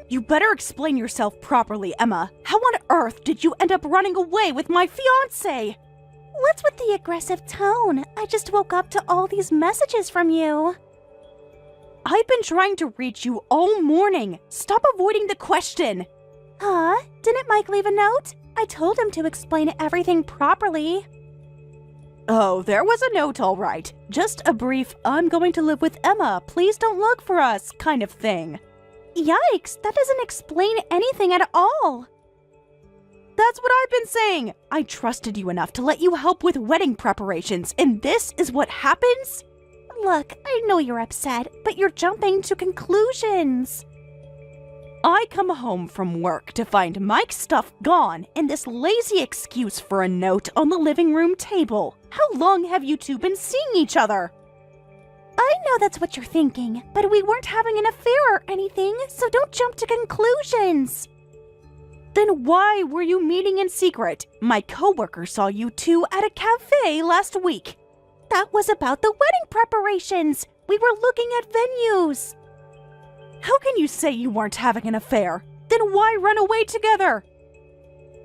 You better explain yourself properly, Emma. How on earth did you end up running away with my fiancé? What's with the aggressive tone? I just woke up to all these messages from you. I've been trying to reach you all morning. Stop avoiding the question. Huh? Didn't Mike leave a note? I told him to explain everything properly. Oh, there was a note, all right. Just a brief, I'm going to live with Emma, please don't look for us kind of thing. Yikes, that doesn't explain anything at all. That's what I've been saying. I trusted you enough to let you help with wedding preparations, and this is what happens? Look, I know you're upset, but you're jumping to conclusions. I come home from work to find Mike's stuff gone and this lazy excuse for a note on the living room table. How long have you two been seeing each other? I know that's what you're thinking, but we weren't having an affair or anything, so don't jump to conclusions. Then why were you meeting in secret? My coworker saw you two at a cafe last week. That was about the wedding preparations. We were looking at venues. How can you say you weren't having an affair? Then why run away together?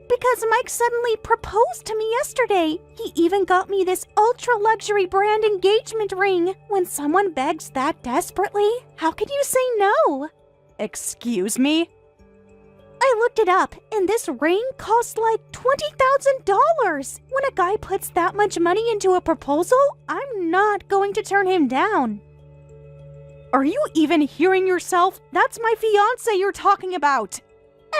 Because Mike suddenly proposed to me yesterday. He even got me this ultra-luxury brand engagement ring. When someone begs that desperately, how can you say no? Excuse me? I looked it up, and this ring costs like $20,000. When a guy puts that much money into a proposal, I'm not going to turn him down. Are you even hearing yourself? That's my fiancé you're talking about.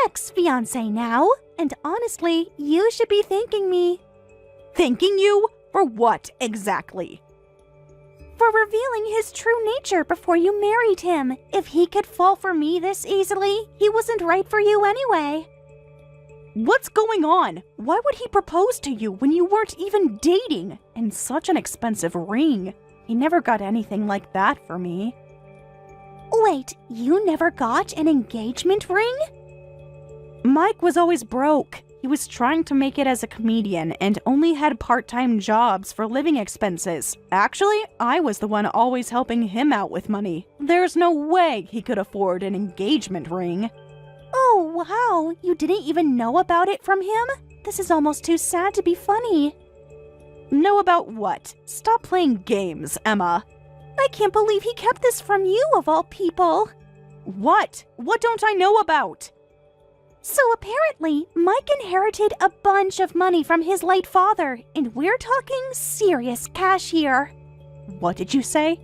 Ex-fiancé now. And honestly, you should be thanking me. Thanking you? For what exactly? For revealing his true nature before you married him. If he could fall for me this easily, he wasn't right for you anyway. What's going on? Why would he propose to you when you weren't even dating? And such an expensive ring. He never got anything like that for me. Wait, you never got an engagement ring? Mike was always broke. He was trying to make it as a comedian and only had part-time jobs for living expenses. Actually, I was the one always helping him out with money. There's no way he could afford an engagement ring. Oh, wow. You didn't even know about it from him? This is almost too sad to be funny. Know about what? Stop playing games, Emma. I can't believe he kept this from you, of all people. What? What don't I know about? So apparently, Mike inherited a bunch of money from his late father, and we're talking serious cash here. What did you say?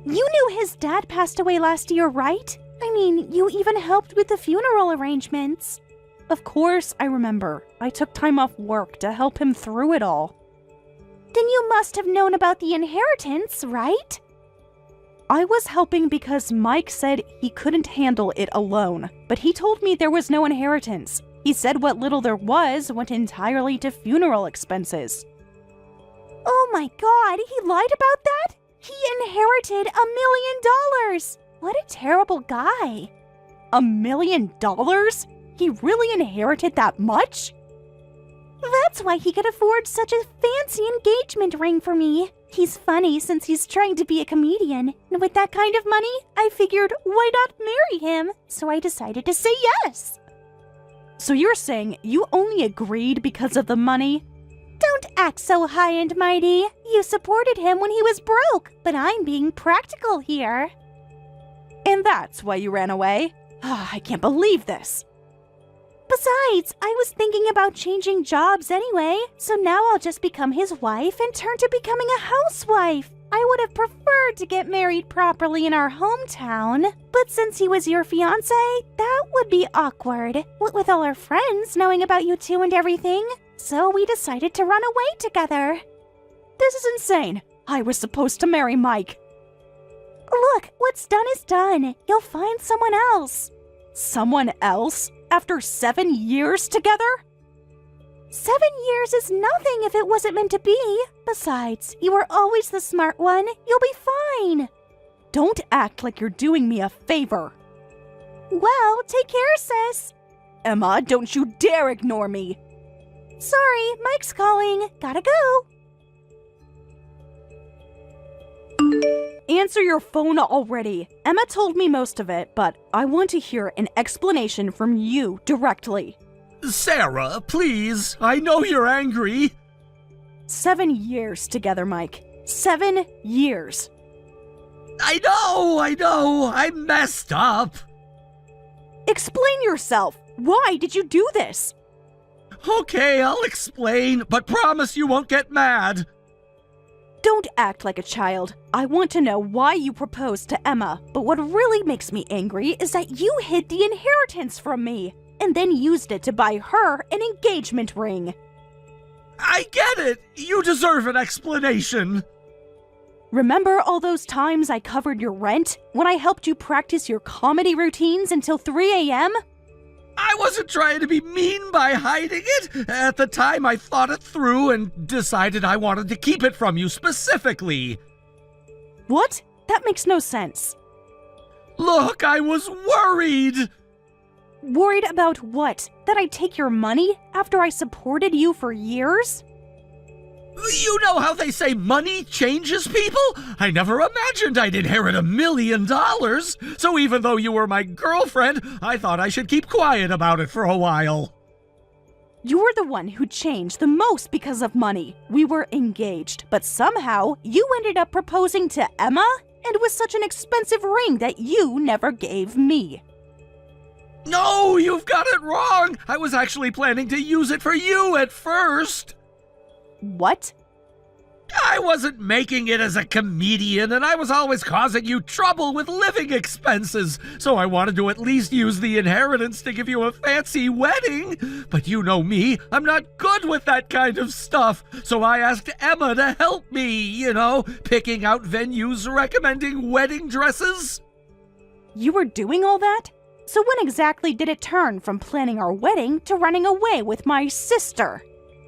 You knew his dad passed away last year, right? I mean, you even helped with the funeral arrangements. Of course I remember. I took time off work to help him through it all. Then you must have known about the inheritance, right? I was helping because Mike said he couldn't handle it alone, but he told me there was no inheritance. He said what little there was went entirely to funeral expenses. Oh my god, he lied about that? He inherited $1 million! What a terrible guy. $1 million? He really inherited that much? That's why he could afford such a fancy engagement ring for me. He's funny since he's trying to be a comedian, and with that kind of money, I figured why not marry him? So I decided to say yes. So you're saying you only agreed because of the money? Don't act so high and mighty. You supported him when he was broke, but I'm being practical here. And that's why you ran away? I can't believe this. Besides, I was thinking about changing jobs anyway, so now I'll just become his wife and turn to becoming a housewife. I would have preferred to get married properly in our hometown, but since he was your fiancé, that would be awkward, what with all our friends knowing about you two and everything. So we decided to run away together. This is insane. I was supposed to marry Mike. Look, what's done is done. You'll find someone else. Someone else? After 7 years together? 7 years is nothing if it wasn't meant to be. Besides, you were always the smart one. You'll be fine. Don't act like you're doing me a favor. Well, take care, sis. Emma, don't you dare ignore me. Sorry, Mike's calling. Gotta go. answer your phone already. Emma told me most of it, but I want to hear an explanation from you directly. Sarah, please. I know you're angry. 7 years together, Mike. 7 years. I know. I messed up. Explain yourself. Why did you do this? Okay, I'll explain, but promise you won't get mad. Don't act like a child. I want to know why you proposed to Emma, but what really makes me angry is that you hid the inheritance from me and then used it to buy her an engagement ring. I get it. You deserve an explanation. Remember all those times I covered your rent when I helped you practice your comedy routines until 3 a.m.? I wasn't trying to be mean by hiding it. At the time, I thought it through and decided I wanted to keep it from you specifically. What? That makes no sense. Look, I was worried. Worried about what? That I'd take your money after I supported you for years? You know how they say money changes people? I never imagined I'd inherit $1 million. So even though you were my girlfriend, I thought I should keep quiet about it for a while. You were the one who changed the most because of money. We were engaged, but somehow you ended up proposing to Emma, and with such an expensive ring that you never gave me. No, you've got it wrong. I was actually planning to use it for you at first. What? I wasn't making it as a comedian, and I was always causing you trouble with living expenses, so I wanted to at least use the inheritance to give you a fancy wedding. But you know me, I'm not good with that kind of stuff, so I asked Emma to help me, picking out venues, recommending wedding dresses. You were doing all that? So when exactly did it turn from planning our wedding to running away with my sister?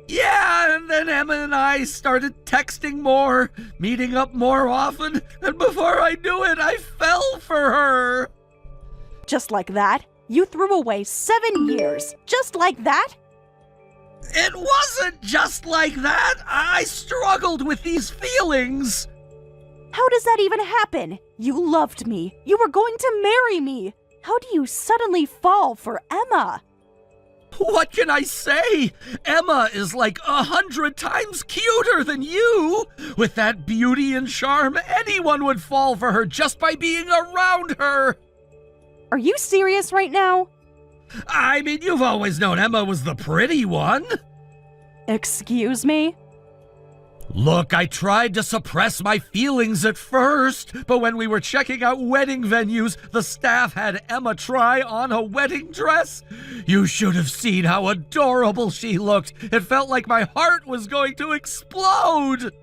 Yeah, and then Emma and I started texting more, meeting up more often, and before I knew it, I fell for her. Just like that? You threw away 7 years, just like that? It wasn't just like that. I struggled with these feelings. How does that even happen? You loved me. You were going to marry me. How do you suddenly fall for Emma? What can I say? Emma is like 100 times cuter than you. With that beauty and charm, anyone would fall for her just by being around her. Are you serious right now? I mean, you've always known Emma was the pretty one. Excuse me? Look, I tried to suppress my feelings at first, but when we were checking out wedding venues, the staff had Emma try on a wedding dress. You should have seen how adorable she looked. It felt like my heart was going to explode.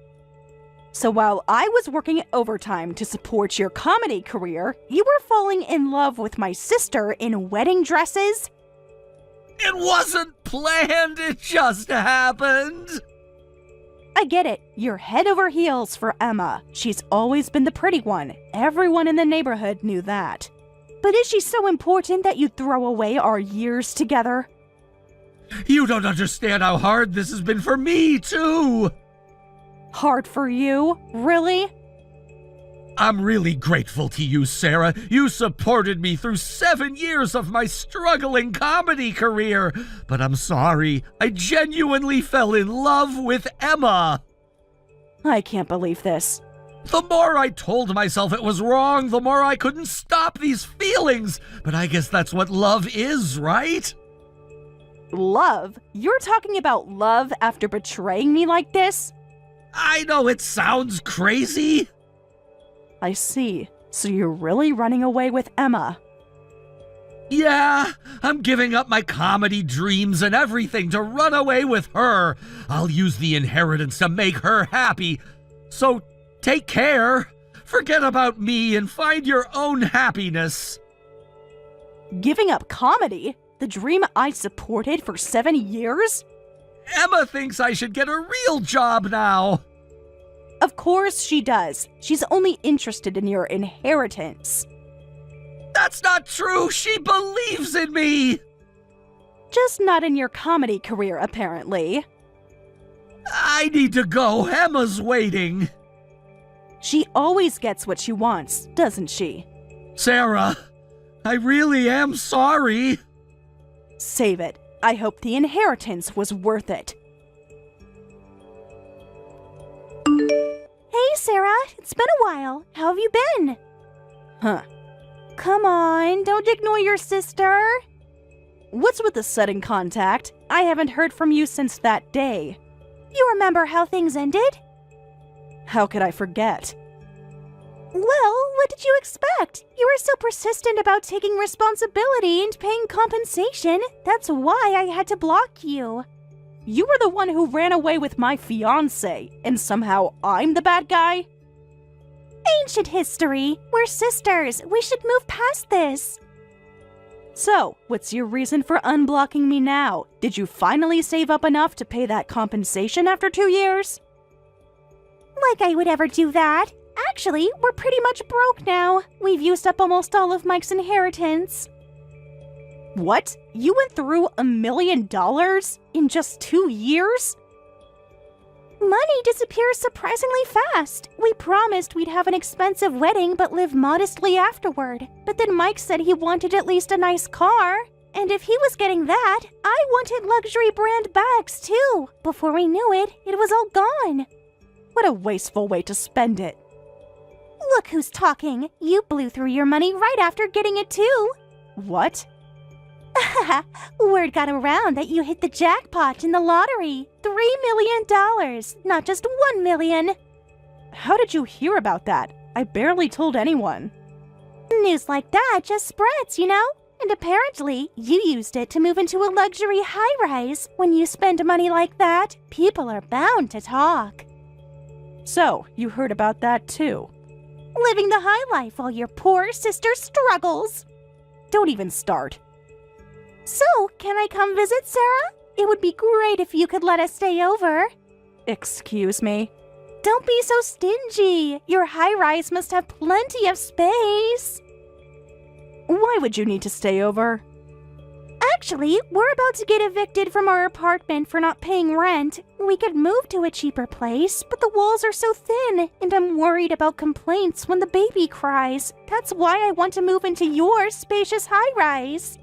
So while I was working overtime to support your comedy career, you were falling in love with my sister in wedding dresses? It wasn't planned, it just happened. I get it. You're head over heels for Emma. She's always been the pretty one. Everyone in the neighborhood knew that. But is she so important that you throw away our years together? You don't understand how hard this has been for me, too. Hard for you? Really? I'm really grateful to you, Sarah. You supported me through 7 years of my struggling comedy career. But I'm sorry, I genuinely fell in love with Emma. I can't believe this. The more I told myself it was wrong, the more I couldn't stop these feelings. But I guess that's what love is, right? Love? You're talking about love after betraying me like this? I know it sounds crazy. I see. So you're really running away with Emma. Yeah, I'm giving up my comedy dreams and everything to run away with her. I'll use the inheritance to make her happy. So take care. Forget about me and find your own happiness. Giving up comedy? The dream I supported for 7 years? Emma thinks I should get a real job now. Of course she does. She's only interested in your inheritance. That's not true. She believes in me. Just not in your comedy career, apparently. I need to go. Emma's waiting. She always gets what she wants, doesn't she? Sarah, I really am sorry. Save it. I hope the inheritance was worth it. Hey, Sarah, it's been a while. How have you been? Huh. Come on, don't ignore your sister. What's with the sudden contact? I haven't heard from you since that day. You remember how things ended? How could I forget? Well, what did you expect? You were so persistent about taking responsibility and paying compensation. That's why I had to block you. You were the one who ran away with my fiancé, and somehow I'm the bad guy? Ancient history. We're sisters. We should move past this. So, what's your reason for unblocking me now? Did you finally save up enough to pay that compensation after 2 years? Like I would ever do that. Actually, we're pretty much broke now. We've used up almost all of Mike's inheritance. What? You went through $1 million in just 2 years? Money disappears surprisingly fast. We promised we'd have an expensive wedding but live modestly afterward. But then Mike said he wanted at least a nice car. And if he was getting that, I wanted luxury brand bags too. Before we knew it, it was all gone. What a wasteful way to spend it. Look who's talking. You blew through your money right after getting it too. What? Word got around that you hit the jackpot in the lottery. $3 million, not just $1 million. How did you hear about that? I barely told anyone. News like that just spreads, you know? And apparently, you used it to move into a luxury high-rise. When you spend money like that, people are bound to talk. So, you heard about that too? Living the high life while your poor sister struggles. Don't even start. So, can I come visit, Sarah? It would be great if you could let us stay over. Excuse me? Don't be so stingy. Your high-rise must have plenty of space. Why would you need to stay over? Actually, we're about to get evicted from our apartment for not paying rent. We could move to a cheaper place, but the walls are so thin, and I'm worried about complaints when the baby cries. That's why I want to move into your spacious high-rise.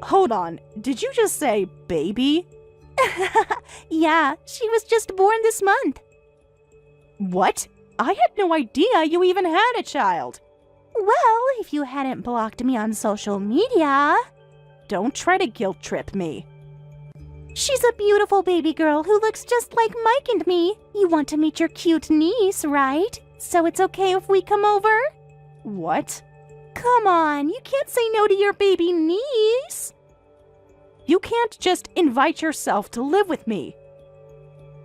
Hold on, did you just say baby? Yeah, she was just born this month. What? I had no idea you even had a child. Well, if you hadn't blocked me on social media... Don't try to guilt trip me. She's a beautiful baby girl who looks just like Mike and me. You want to meet your cute niece, right? So it's okay if we come over? What? Come on, you can't say no to your baby niece. You can't just invite yourself to live with me.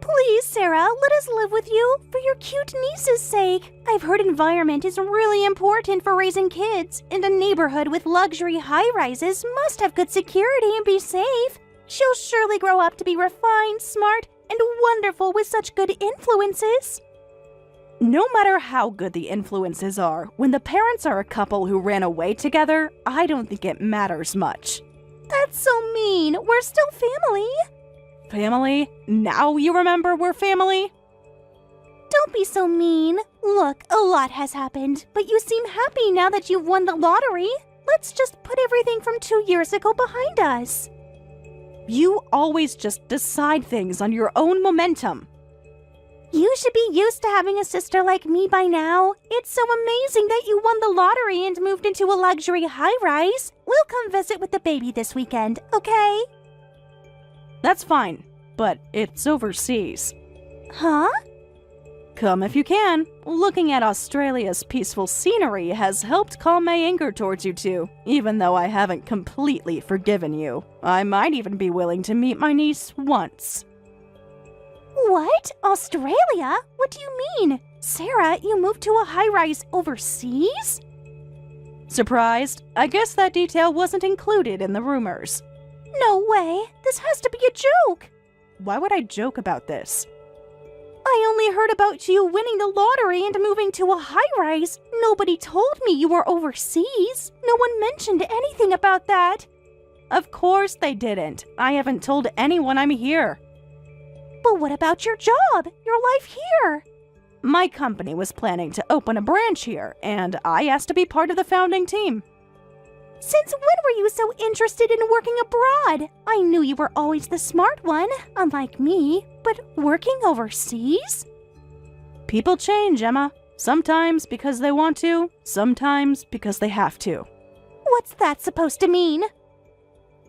Please, Sarah, let us live with you for your cute niece's sake. I've heard environment is really important for raising kids, and a neighborhood with luxury high-rises must have good security and be safe. She'll surely grow up to be refined, smart, and wonderful with such good influences. No matter how good the influences are, when the parents are a couple who ran away together, I don't think it matters much. That's so mean. We're still family. Family? Now you remember we're family? Don't be so mean. Look, a lot has happened, but you seem happy now that you've won the lottery. Let's just put everything from 2 years ago behind us. You always just decide things on your own momentum. You should be used to having a sister like me by now. It's so amazing that you won the lottery and moved into a luxury high-rise. We'll come visit with the baby this weekend, okay? That's fine, but it's overseas. Huh? Come if you can. Looking at Australia's peaceful scenery has helped calm my anger towards you two, even though I haven't completely forgiven you. I might even be willing to meet my niece once. What? Australia? What do you mean? Sarah, you moved to a high-rise overseas? Surprised? I guess that detail wasn't included in the rumors. No way. This has to be a joke. Why would I joke about this? I only heard about you winning the lottery and moving to a high-rise. Nobody told me you were overseas. No one mentioned anything about that. Of course they didn't. I haven't told anyone I'm here. But what about your job? Your life here? My company was planning to open a branch here, and I asked to be part of the founding team. Since when were you so interested in working abroad? I knew you were always the smart one, unlike me, but working overseas? People change, Emma. Sometimes because they want to, sometimes because they have to. What's that supposed to mean?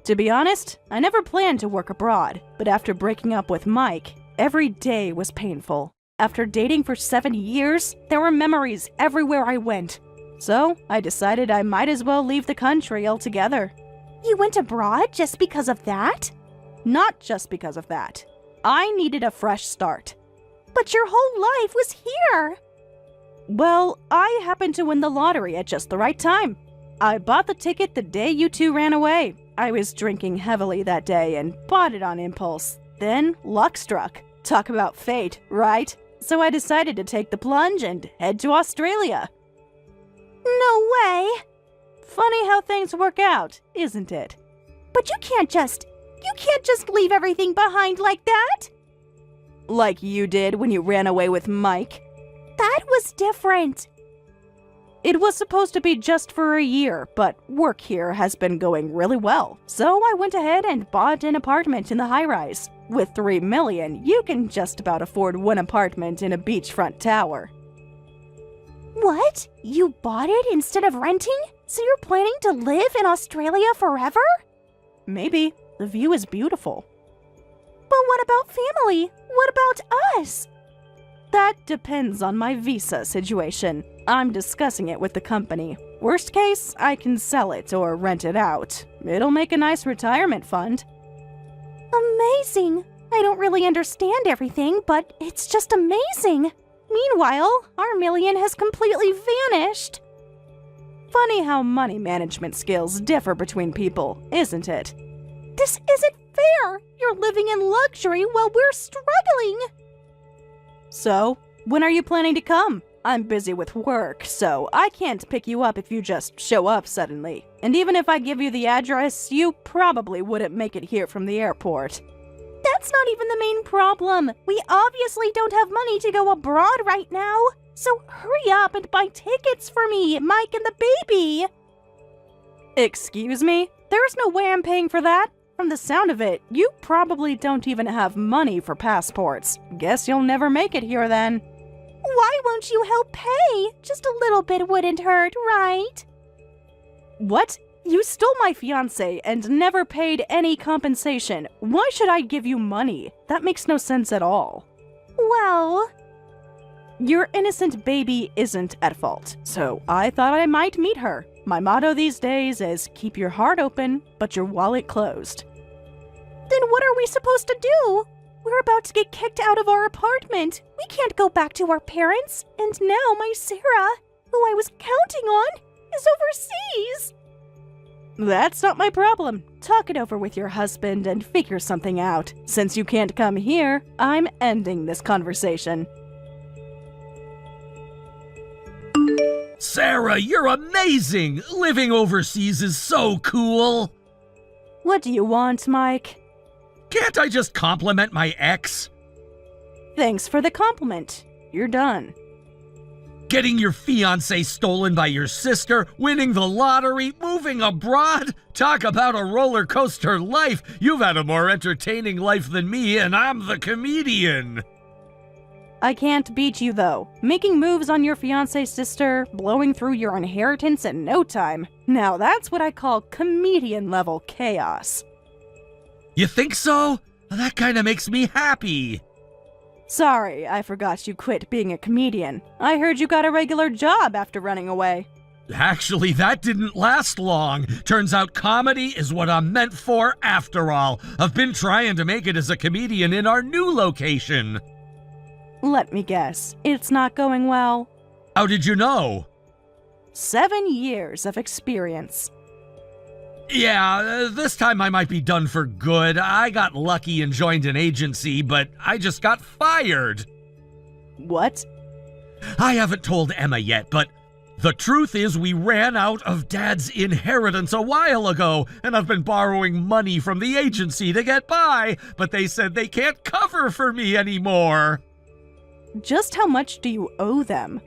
To be honest, I never planned to work abroad, but after breaking up with Mike, every day was painful. After dating for 7 years, there were memories everywhere I went. So, I decided I might as well leave the country altogether. You went abroad just because of that? Not just because of that. I needed a fresh start. But your whole life was here! Well, I happened to win the lottery at just the right time. I bought the ticket the day you two ran away. I was drinking heavily that day and bought it on impulse. Then, luck struck. Talk about fate, right? So I decided to take the plunge and head to Australia. No way! Funny how things work out, isn't it? But you can't just leave everything behind like that! Like you did when you ran away with Mike. That was different. It was supposed to be just for a year, but work here has been going really well. So I went ahead and bought an apartment in the high-rise. With $3 million, you can just about afford one apartment in a beachfront tower. What? You bought it instead of renting? So you're planning to live in Australia forever? Maybe. The view is beautiful. But what about family? What about us? That depends on my visa situation. I'm discussing it with the company. Worst case, I can sell it or rent it out. It'll make a nice retirement fund. Amazing! I don't really understand everything, but it's just amazing. Meanwhile, our million has completely vanished. Funny how money management skills differ between people, isn't it? This isn't fair! You're living in luxury while we're struggling! So, when are you planning to come? I'm busy with work, so I can't pick you up if you just show up suddenly. And even if I give you the address, you probably wouldn't make it here from the airport. That's not even the main problem. We obviously don't have money to go abroad right now. So hurry up and buy tickets for me, Mike, and the baby. Excuse me? There's no way I'm paying for that. From the sound of it, you probably don't even have money for passports. Guess you'll never make it here then. Why won't you help pay? Just a little bit wouldn't hurt, right? What? You stole my fiancé and never paid any compensation. Why should I give you money? That makes no sense at all. Well... Your innocent baby isn't at fault, so I thought I might meet her. My motto these days is keep your heart open, but your wallet closed. Then what are we supposed to do? We're about to get kicked out of our apartment. We can't go back to our parents. And now my Sarah, who I was counting on, is overseas. That's not my problem. Talk it over with your husband and figure something out. Since you can't come here, I'm ending this conversation. Sarah, you're amazing! Living overseas is so cool! What do you want, Mike? Can't I just compliment my ex? Thanks for the compliment. You're done. Getting your fiancé stolen by your sister, winning the lottery, moving abroad? Talk about a roller coaster life! You've had a more entertaining life than me, and I'm the comedian! I can't beat you, though. Making moves on your fiancé's sister, blowing through your inheritance in no time. Now that's what I call comedian-level chaos. You think so? That kinda makes me happy. Sorry, I forgot you quit being a comedian. I heard you got a regular job after running away. Actually, that didn't last long. Turns out comedy is what I'm meant for after all. I've been trying to make it as a comedian in our new location. Let me guess, it's not going well. How did you know? 7 years of experience. Yeah, this time I might be done for good. I got lucky and joined an agency, but I just got fired. What? I haven't told Emma yet, but the truth is we ran out of Dad's inheritance a while ago, and I've been borrowing money from the agency to get by, but they said they can't cover for me anymore. Just how much do you owe them?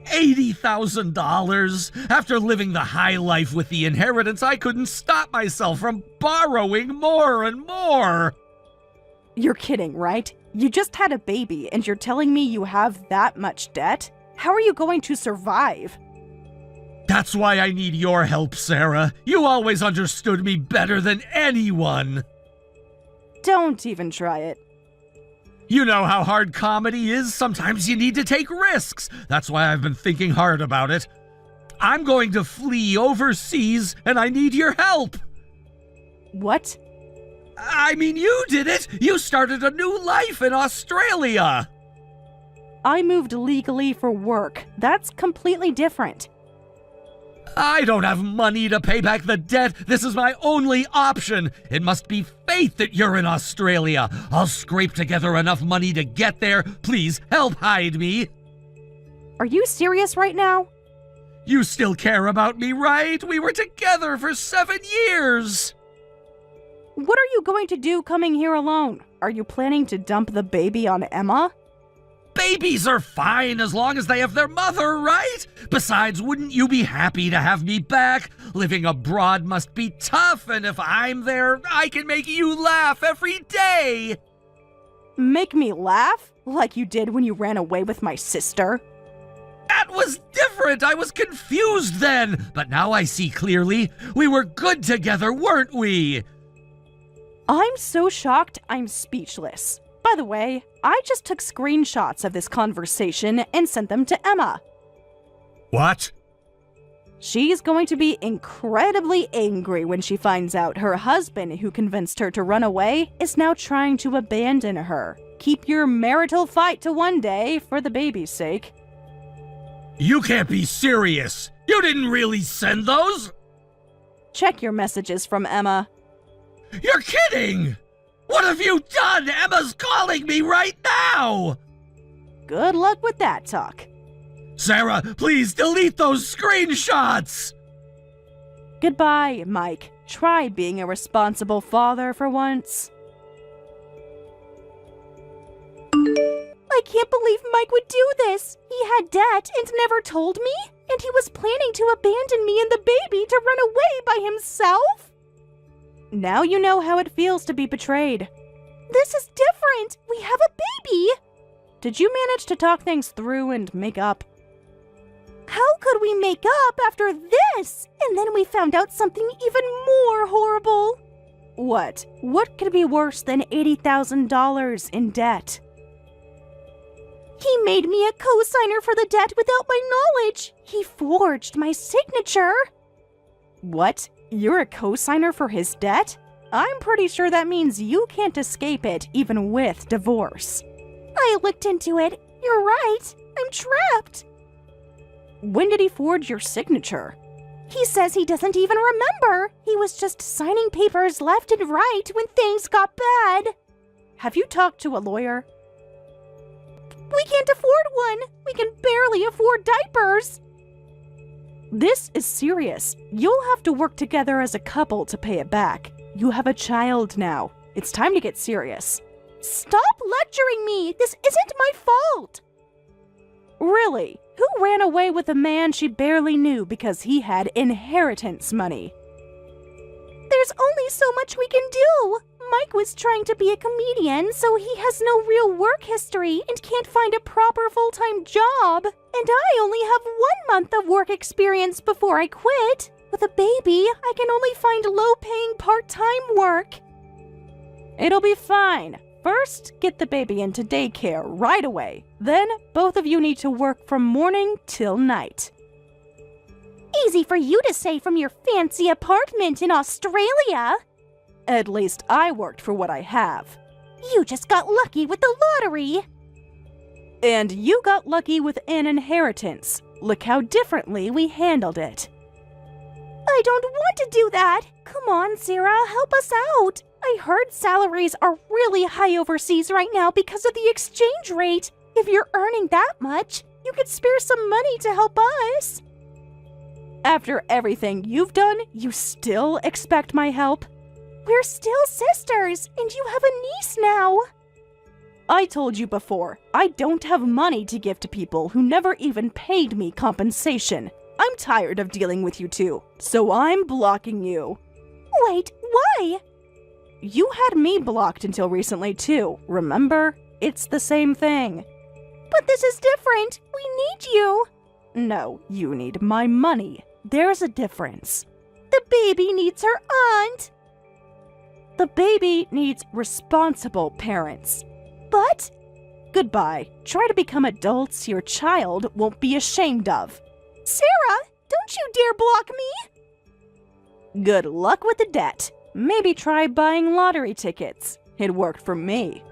$80,000. After living the high life with the inheritance, I couldn't stop myself from borrowing more and more. You're kidding, right? You just had a baby and you're telling me you have that much debt? How are you going to survive? That's why I need your help, Sarah. You always understood me better than anyone. Don't even try it. You know how hard comedy is. Sometimes you need to take risks. That's why I've been thinking hard about it. I'm going to flee overseas, and I need your help. What? I mean, you did it. You started a new life in Australia. I moved legally for work. That's completely different. I don't have money to pay back the debt. This is my only option. It must be fate that you're in Australia. I'll scrape together enough money to get there. Please help hide me. Are you serious right now? You still care about me, right? We were together for 7 years. What are you going to do coming here alone? Are you planning to dump the baby on Emma? Babies are fine as long as they have their mother, right? Besides, wouldn't you be happy to have me back? Living abroad must be tough, and if I'm there, I can make you laugh every day. Make me laugh? Like you did when you ran away with my sister? That was different. I was confused then, but now I see clearly. We were good together, weren't we? I'm so shocked I'm speechless. By the way, I just took screenshots of this conversation and sent them to Emma. What? She's going to be incredibly angry when she finds out her husband, who convinced her to run away, is now trying to abandon her. Keep your marital fight to one day for the baby's sake. You can't be serious. You didn't really send those? Check your messages from Emma. You're kidding! What have you done? Emma's calling me right now! Good luck with that talk. Sarah, please delete those screenshots! Goodbye, Mike. Try being a responsible father for once. I can't believe Mike would do this. He had debt and never told me, and he was planning to abandon me and the baby to run away by himself? Now you know how it feels to be betrayed. This is different. We have a baby. Did you manage to talk things through and make up? How could we make up after this? And then we found out something even more horrible. What? What could be worse than $80,000 in debt? He made me a co-signer for the debt without my knowledge. He forged my signature. What? You're a co-signer for his debt? I'm pretty sure that means you can't escape it, even with divorce. I looked into it. You're right. I'm trapped. When did he forge your signature? He says he doesn't even remember. He was just signing papers left and right when things got bad. Have you talked to a lawyer? We can't afford one. We can barely afford diapers. This is serious. You'll have to work together as a couple to pay it back. You have a child now. It's time to get serious. Stop lecturing me! This isn't my fault! Really? Who ran away with a man she barely knew because he had inheritance money? There's only so much we can do! Mike was trying to be a comedian, so he has no real work history and can't find a proper full-time job. And I only have 1 month of work experience before I quit. With a baby, I can only find low-paying part-time work. It'll be fine. First, get the baby into daycare right away. Then, both of you need to work from morning till night. Easy for you to say from your fancy apartment in Australia. At least I worked for what I have. You just got lucky with the lottery. And you got lucky with an inheritance. Look how differently we handled it. I don't want to do that. Come on, Sarah, help us out. I heard salaries are really high overseas right now because of the exchange rate. If you're earning that much, you could spare some money to help us. After everything you've done, you still expect my help? We're still sisters, and you have a niece now. I told you before, I don't have money to give to people who never even paid me compensation. I'm tired of dealing with you two, so I'm blocking you. Wait, why? You had me blocked until recently too, remember? It's the same thing. But this is different. We need you. No, you need my money. There's a difference. The baby needs her aunt. The baby needs responsible parents. But Goodbye. Try to become adults your child won't be ashamed of. Sarah, don't you dare block me. Good luck with the debt. Maybe try buying lottery tickets. It worked for me.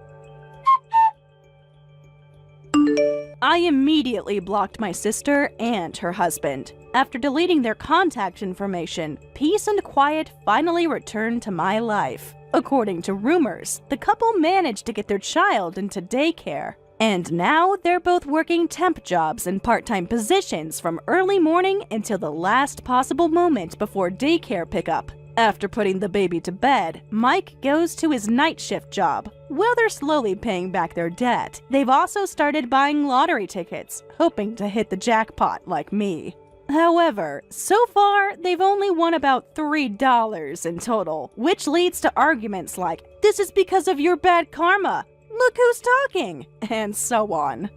I immediately blocked my sister and her husband. After deleting their contact information, peace and quiet finally returned to my life. According to rumors, the couple managed to get their child into daycare. And now they're both working temp jobs and part-time positions from early morning until the last possible moment before daycare pickup. After putting the baby to bed, Mike goes to his night shift job. While they're slowly paying back their debt, they've also started buying lottery tickets, hoping to hit the jackpot like me. However, so far, they've only won about $3 in total, which leads to arguments like, "This is because of your bad karma. Look who's talking," and so on.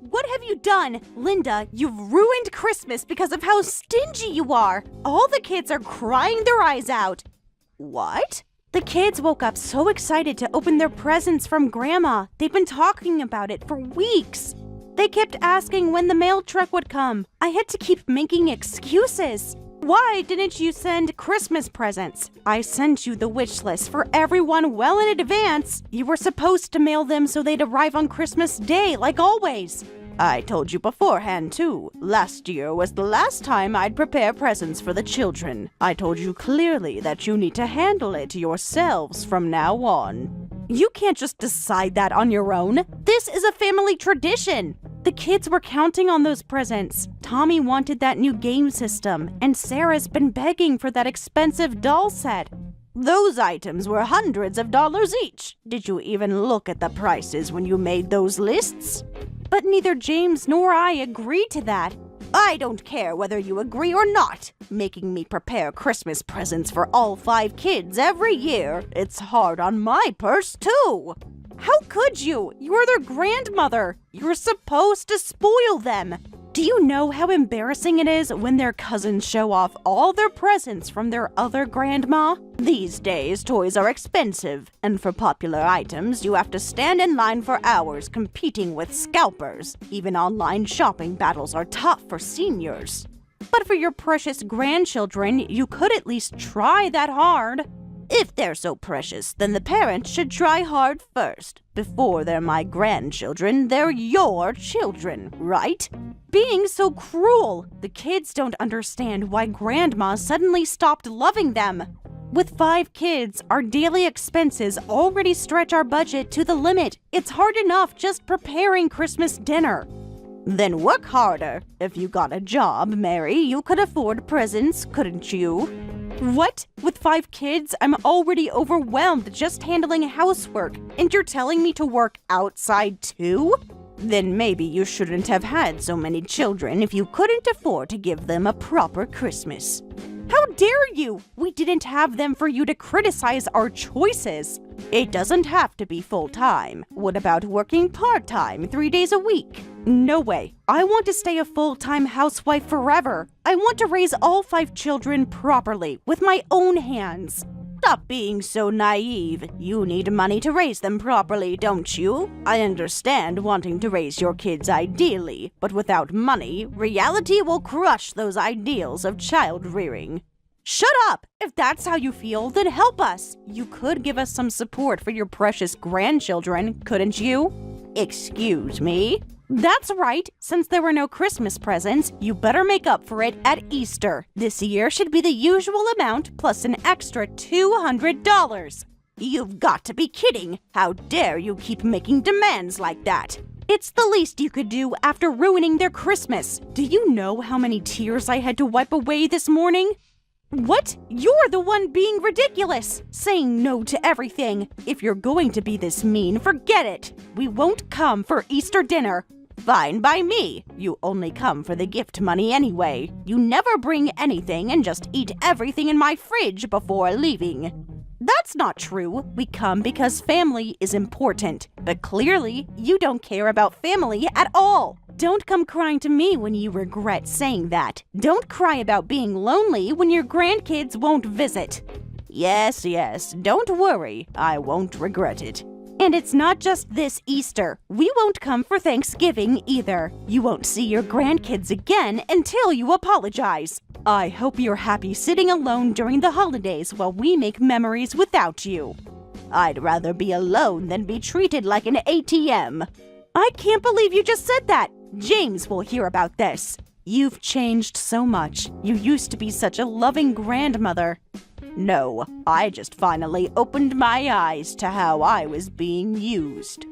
What have you done? Linda, you've ruined Christmas because of how stingy you are. All the kids are crying their eyes out. What? The kids woke up so excited to open their presents from Grandma. They've been talking about it for weeks. They kept asking when the mail truck would come. I had to keep making excuses. Why didn't you send Christmas presents? I sent you the wish list for everyone well in advance. You were supposed to mail them so they'd arrive on Christmas Day, like always. I told you beforehand, too. Last year was the last time I'd prepare presents for the children. I told you clearly that you need to handle it yourselves from now on. You can't just decide that on your own. This is a family tradition. The kids were counting on those presents. Tommy wanted that new game system, and Sarah's been begging for that expensive doll set. Those items were hundreds of dollars each. Did you even look at the prices when you made those lists? But neither James nor I agreed to that. I don't care whether you agree or not. Making me prepare Christmas presents for all 5 kids every year, it's hard on my purse, too. How could you? You're their grandmother. You're supposed to spoil them. Do you know how embarrassing it is when their cousins show off all their presents from their other grandma? These days, toys are expensive, and for popular items, you have to stand in line for hours competing with scalpers. Even online shopping battles are tough for seniors. But for your precious grandchildren, you could at least try that hard. If they're so precious, then the parents should try hard first. Before they're my grandchildren, they're your children, right? Being so cruel. The kids don't understand why Grandma suddenly stopped loving them. With 5 kids, our daily expenses already stretch our budget to the limit. It's hard enough just preparing Christmas dinner. Then work harder. If you got a job, Mary, you could afford presents, couldn't you? What? With 5 kids, I'm already overwhelmed just handling housework, and you're telling me to work outside too? Then maybe you shouldn't have had so many children if you couldn't afford to give them a proper Christmas. How dare you? We didn't have them for you to criticize our choices. It doesn't have to be full-time. What about working part-time 3 days a week? No way. I want to stay a full-time housewife forever. I want to raise all 5 children properly with my own hands. Stop being so naive. You need money to raise them properly, don't you? I understand wanting to raise your kids ideally, but without money, reality will crush those ideals of child rearing. Shut up! If that's how you feel, then help us. You could give us some support for your precious grandchildren, couldn't you? Excuse me? That's right. Since there were no Christmas presents, you better make up for it at Easter. This year should be the usual amount plus an extra $200. You've got to be kidding. How dare you keep making demands like that? It's the least you could do after ruining their Christmas. Do you know how many tears I had to wipe away this morning? What? You're the one being ridiculous, saying no to everything. If you're going to be this mean, forget it. We won't come for Easter dinner. Fine by me. You only come for the gift money anyway. You never bring anything and just eat everything in my fridge before leaving. That's not true. We come because family is important. But clearly, you don't care about family at all. Don't come crying to me when you regret saying that. Don't cry about being lonely when your grandkids won't visit. Yes, don't worry. I won't regret it. And it's not just this Easter. We won't come for Thanksgiving either. You won't see your grandkids again until you apologize. I hope you're happy sitting alone during the holidays while we make memories without you. I'd rather be alone than be treated like an ATM. I can't believe you just said that. James will hear about this. You've changed so much. You used to be such a loving grandmother. No, I just finally opened my eyes to how I was being used.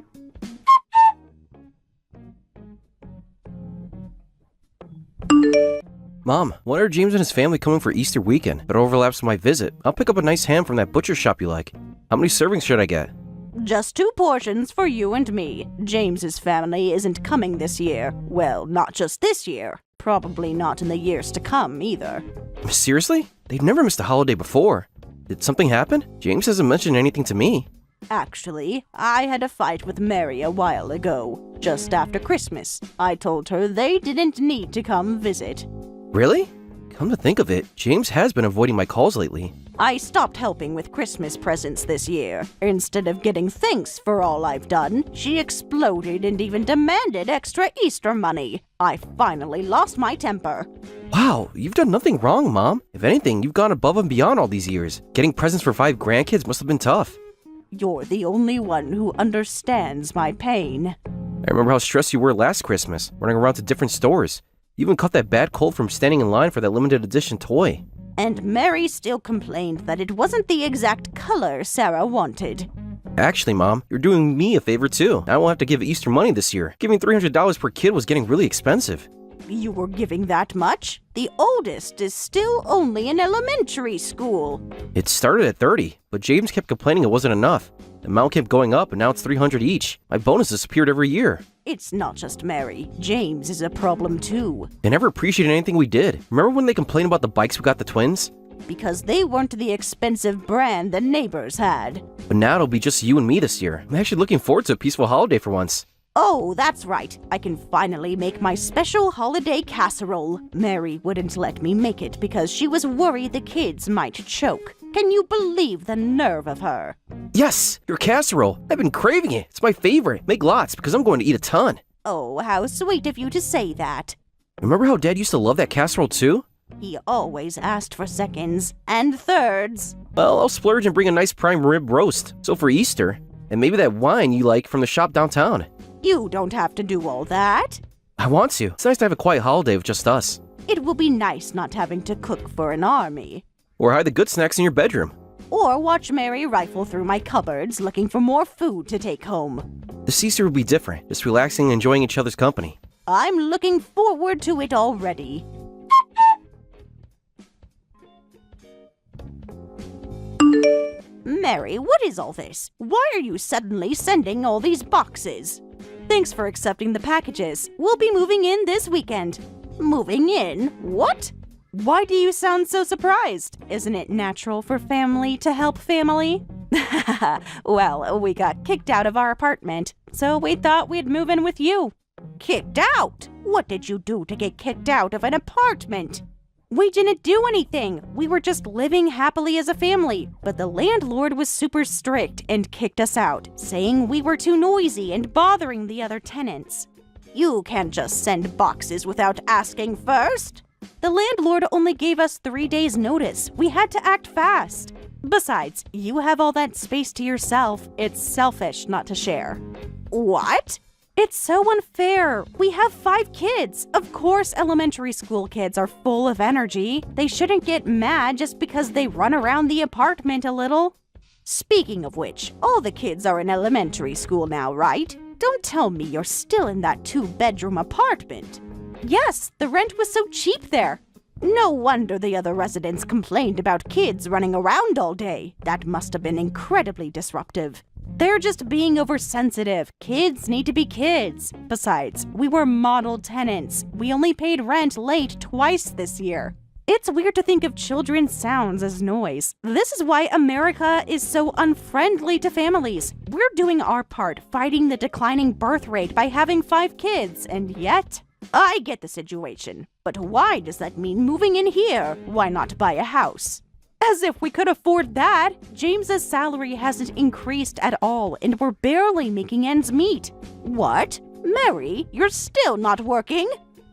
Mom, when are James and his family coming for Easter weekend? It overlaps with my visit. I'll pick up a nice ham from that butcher shop you like. How many servings should I get? Just 2 portions for you and me. James's family isn't coming this year. Well, not just this year. Probably not in the years to come either. Seriously? They've never missed a holiday before. Did something happen? James hasn't mentioned anything to me. Actually, I had a fight with Mary a while ago, just after Christmas. I told her they didn't need to come visit. Really? Come to think of it, James has been avoiding my calls lately. I stopped helping with Christmas presents this year. Instead of getting thanks for all I've done, she exploded and even demanded extra Easter money. I finally lost my temper. Wow, you've done nothing wrong, Mom. If anything, you've gone above and beyond all these years. Getting presents for 5 grandkids must have been tough. You're the only one who understands my pain. I remember how stressed you were last Christmas, running around to different stores. You even caught that bad cold from standing in line for that limited edition toy. And Mary still complained that it wasn't the exact color Sarah wanted. Actually, Mom, you're doing me a favor too. I won't have to give Easter money this year. Giving $300 per kid was getting really expensive. You were giving that much? The oldest is still only in elementary school. It started at 30, but James kept complaining it wasn't enough. The amount kept going up and now it's 300 each. My bonus disappeared every year. It's not just Mary. James is a problem too. They never appreciated anything we did. Remember when they complained about the bikes we got the twins? Because they weren't the expensive brand the neighbors had. But now it'll be just you and me this year. I'm actually looking forward to a peaceful holiday for once. Oh, that's right. I can finally make my special holiday casserole. Mary wouldn't let me make it because she was worried the kids might choke. Can you believe the nerve of her? Yes, your casserole. I've been craving it. It's my favorite. Make lots because I'm going to eat a ton. Oh, how sweet of you to say that. Remember how Dad used to love that casserole too? He always asked for seconds and thirds. Well, I'll splurge and bring a nice prime rib roast. So for Easter, and maybe that wine you like from the shop downtown. You don't have to do all that. I want to. It's nice to have a quiet holiday with just us. It will be nice not having to cook for an army. Or hide the good snacks in your bedroom. Or watch Mary rifle through my cupboards looking for more food to take home. This Easter will be different, just relaxing and enjoying each other's company. I'm looking forward to it already. Mary, what is all this? Why are you suddenly sending all these boxes? Thanks for accepting the packages. We'll be moving in this weekend. Moving in? What? Why do you sound so surprised? Isn't it natural for family to help family? Well, we got kicked out of our apartment, so we thought we'd move in with you. Kicked out? What did you do to get kicked out of an apartment? We didn't do anything. We were just living happily as a family. But the landlord was super strict and kicked us out, saying we were too noisy and bothering the other tenants. You can't just send boxes without asking first. The landlord only gave us 3 days' notice. We had to act fast. Besides, you have all that space to yourself. It's selfish not to share. What? It's so unfair. We have 5 kids. Of course, elementary school kids are full of energy. They shouldn't get mad just because they run around the apartment a little. Speaking of which, all the kids are in elementary school now, right? Don't tell me you're still in that 2-bedroom apartment. Yes, the rent was so cheap there. No wonder the other residents complained about kids running around all day. That must have been incredibly disruptive. They're just being oversensitive. Kids need to be kids. Besides, we were model tenants. We only paid rent late twice this year. It's weird to think of children's sounds as noise. This is why America is so unfriendly to families. We're doing our part fighting the declining birth rate by having 5 kids, and yet... I get the situation, but why does that mean moving in here? Why not buy a house? As if we could afford that! James's salary hasn't increased at all, and we're barely making ends meet. What? Mary, you're still not working?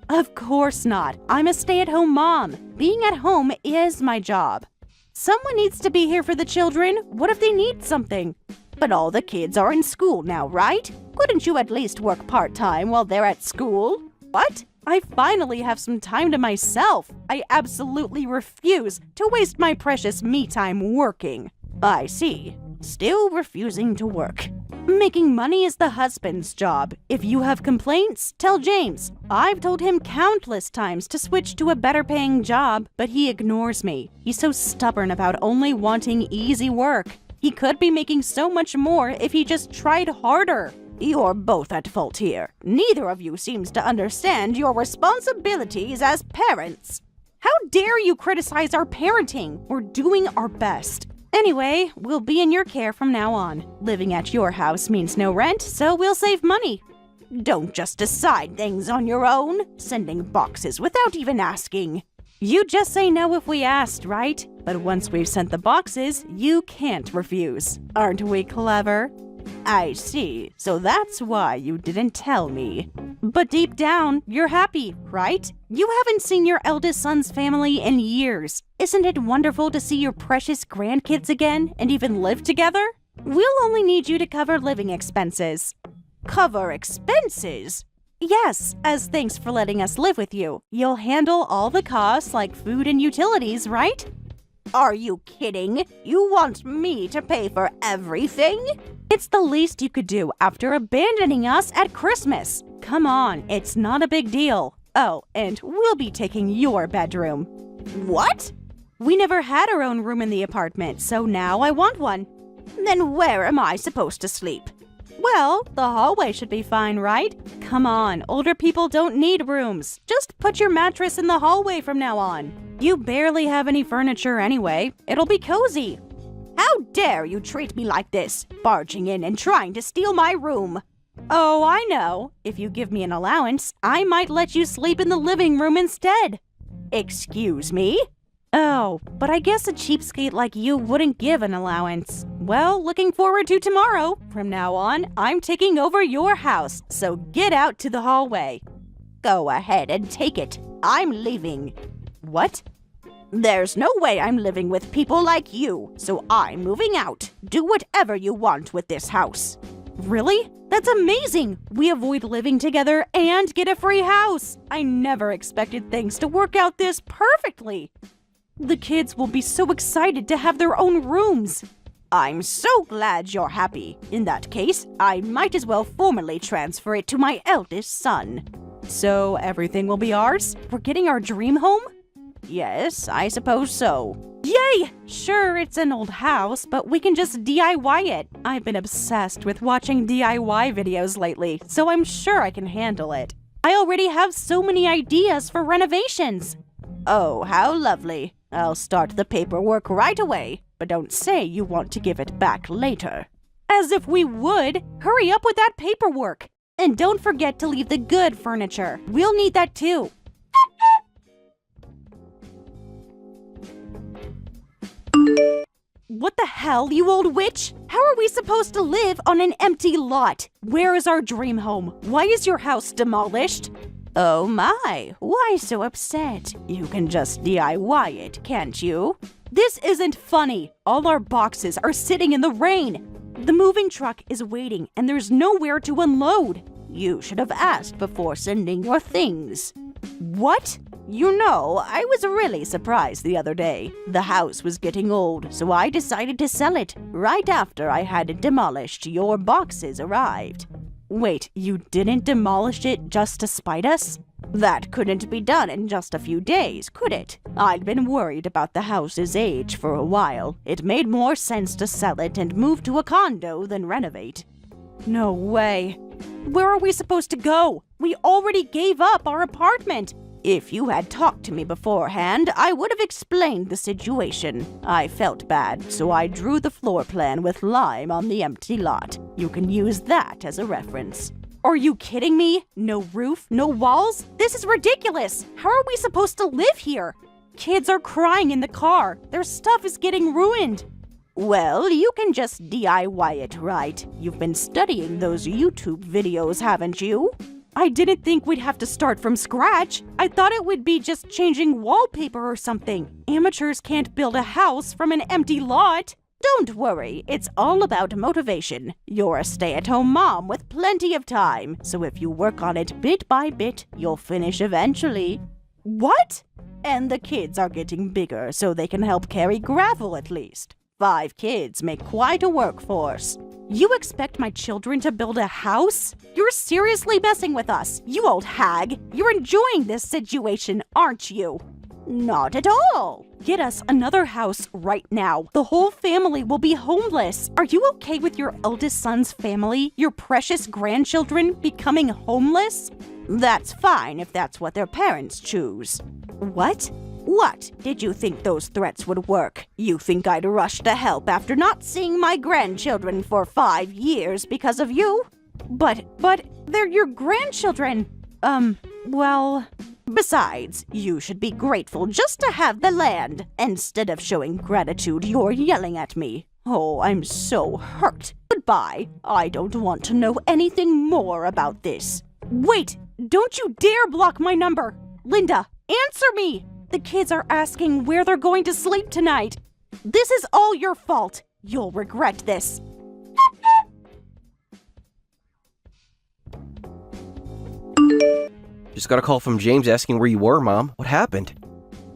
Of course not. I'm a stay-at-home mom. Being at home is my job. Someone needs to be here for the children. What if they need something? But all the kids are in school now, right? Couldn't you at least work part-time while they're at school? What? I finally have some time to myself. I absolutely refuse to waste my precious me time working. I see. Still refusing to work. Making money is the husband's job. If you have complaints, tell James. I've told him countless times to switch to a better-paying job, but he ignores me. He's so stubborn about only wanting easy work. He could be making so much more if he just tried harder. You're both at fault here. Neither of you seems to understand your responsibilities as parents. How dare you criticize our parenting? We're doing our best. Anyway, we'll be in your care from now on. Living at your house means no rent, so we'll save money. Don't just decide things on your own, sending boxes without even asking. You just say no if we asked, right? But once we've sent the boxes, you can't refuse. Aren't we clever? I see. So that's why you didn't tell me. But deep down, you're happy, right? You haven't seen your eldest son's family in years. Isn't it wonderful to see your precious grandkids again and even live together? We'll only need you to cover living expenses. Cover expenses? Yes, as thanks for letting us live with you. You'll handle all the costs like food and utilities, right? Are you kidding? You want me to pay for everything? It's the least you could do after abandoning us at Christmas. Come on, it's not a big deal. Oh, and we'll be taking your bedroom. What? We never had our own room in the apartment, so now I want one. Then where am I supposed to sleep? Well, the hallway should be fine, right? Come on, older people don't need rooms. Just put your mattress in the hallway from now on. You barely have any furniture anyway. It'll be cozy. How dare you treat me like this, barging in and trying to steal my room? Oh, I know. If you give me an allowance, I might let you sleep in the living room instead. Excuse me? Oh, but I guess a cheapskate like you wouldn't give an allowance. Well, looking forward to tomorrow. From now on, I'm taking over your house, so get out to the hallway. Go ahead and take it. I'm leaving. What? There's no way I'm living with people like you, so I'm moving out. Do whatever you want with this house. Really? That's amazing! We avoid living together and get a free house! I never expected things to work out this perfectly! The kids will be so excited to have their own rooms! I'm so glad you're happy. In that case, I might as well formally transfer it to my eldest son. So everything will be ours? We're getting our dream home? Yes, I suppose so. Yay! Sure, it's an old house, but we can just DIY it. I've been obsessed with watching DIY videos lately, so I'm sure I can handle it. I already have so many ideas for renovations. Oh, how lovely. I'll start the paperwork right away, but don't say you want to give it back later. As if we would! Hurry up with that paperwork! And don't forget to leave the good furniture. We'll need that too. What the hell, you old witch? How are we supposed to live on an empty lot? Where is our dream home? Why is your house demolished? Oh my, why so upset? You can just DIY it, can't you? This isn't funny. All our boxes are sitting in the rain. The moving truck is waiting and there's nowhere to unload. You should have asked before sending your things. What? You know, I was really surprised the other day. The house was getting old, so I decided to sell it. Right after I had it demolished, your boxes arrived. Wait, you didn't demolish it just to spite us? That couldn't be done in just a few days, could it? I'd been worried about the house's age for a while. It made more sense to sell it and move to a condo than renovate. No way. Where are we supposed to go? We already gave up our apartment. If you had talked to me beforehand, I would have explained the situation. I felt bad, so I drew the floor plan with lime on the empty lot. You can use that as a reference. Are you kidding me? No roof, no walls? This is ridiculous. How are we supposed to live here? Kids are crying in the car. Their stuff is getting ruined. Well, you can just DIY it right. You've been studying those YouTube videos, haven't you? I didn't think we'd have to start from scratch. I thought it would be just changing wallpaper or something. Amateurs can't build a house from an empty lot. Don't worry, it's all about motivation. You're a stay-at-home mom with plenty of time, so if you work on it bit by bit, you'll finish eventually. What? And the kids are getting bigger, so they can help carry gravel at least. 5 kids make quite a workforce. You expect my children to build a house? You're seriously messing with us, you old hag. You're enjoying this situation, aren't you? Not at all. Get us another house right now. The whole family will be homeless. Are you okay with your eldest son's family, your precious grandchildren, becoming homeless? That's fine if that's what their parents choose. What? What? Did you think those threats would work? You think I'd rush to help after not seeing my grandchildren for 5 years because of you? But they're your grandchildren. Well... Besides, you should be grateful just to have the land. Instead of showing gratitude, you're yelling at me. Oh, I'm so hurt. Goodbye. I don't want to know anything more about this. Wait! Don't you dare block my number! Linda, answer me! The kids are asking where they're going to sleep tonight. This is all your fault. You'll regret this. Just got a call from James asking where you were, Mom. What happened?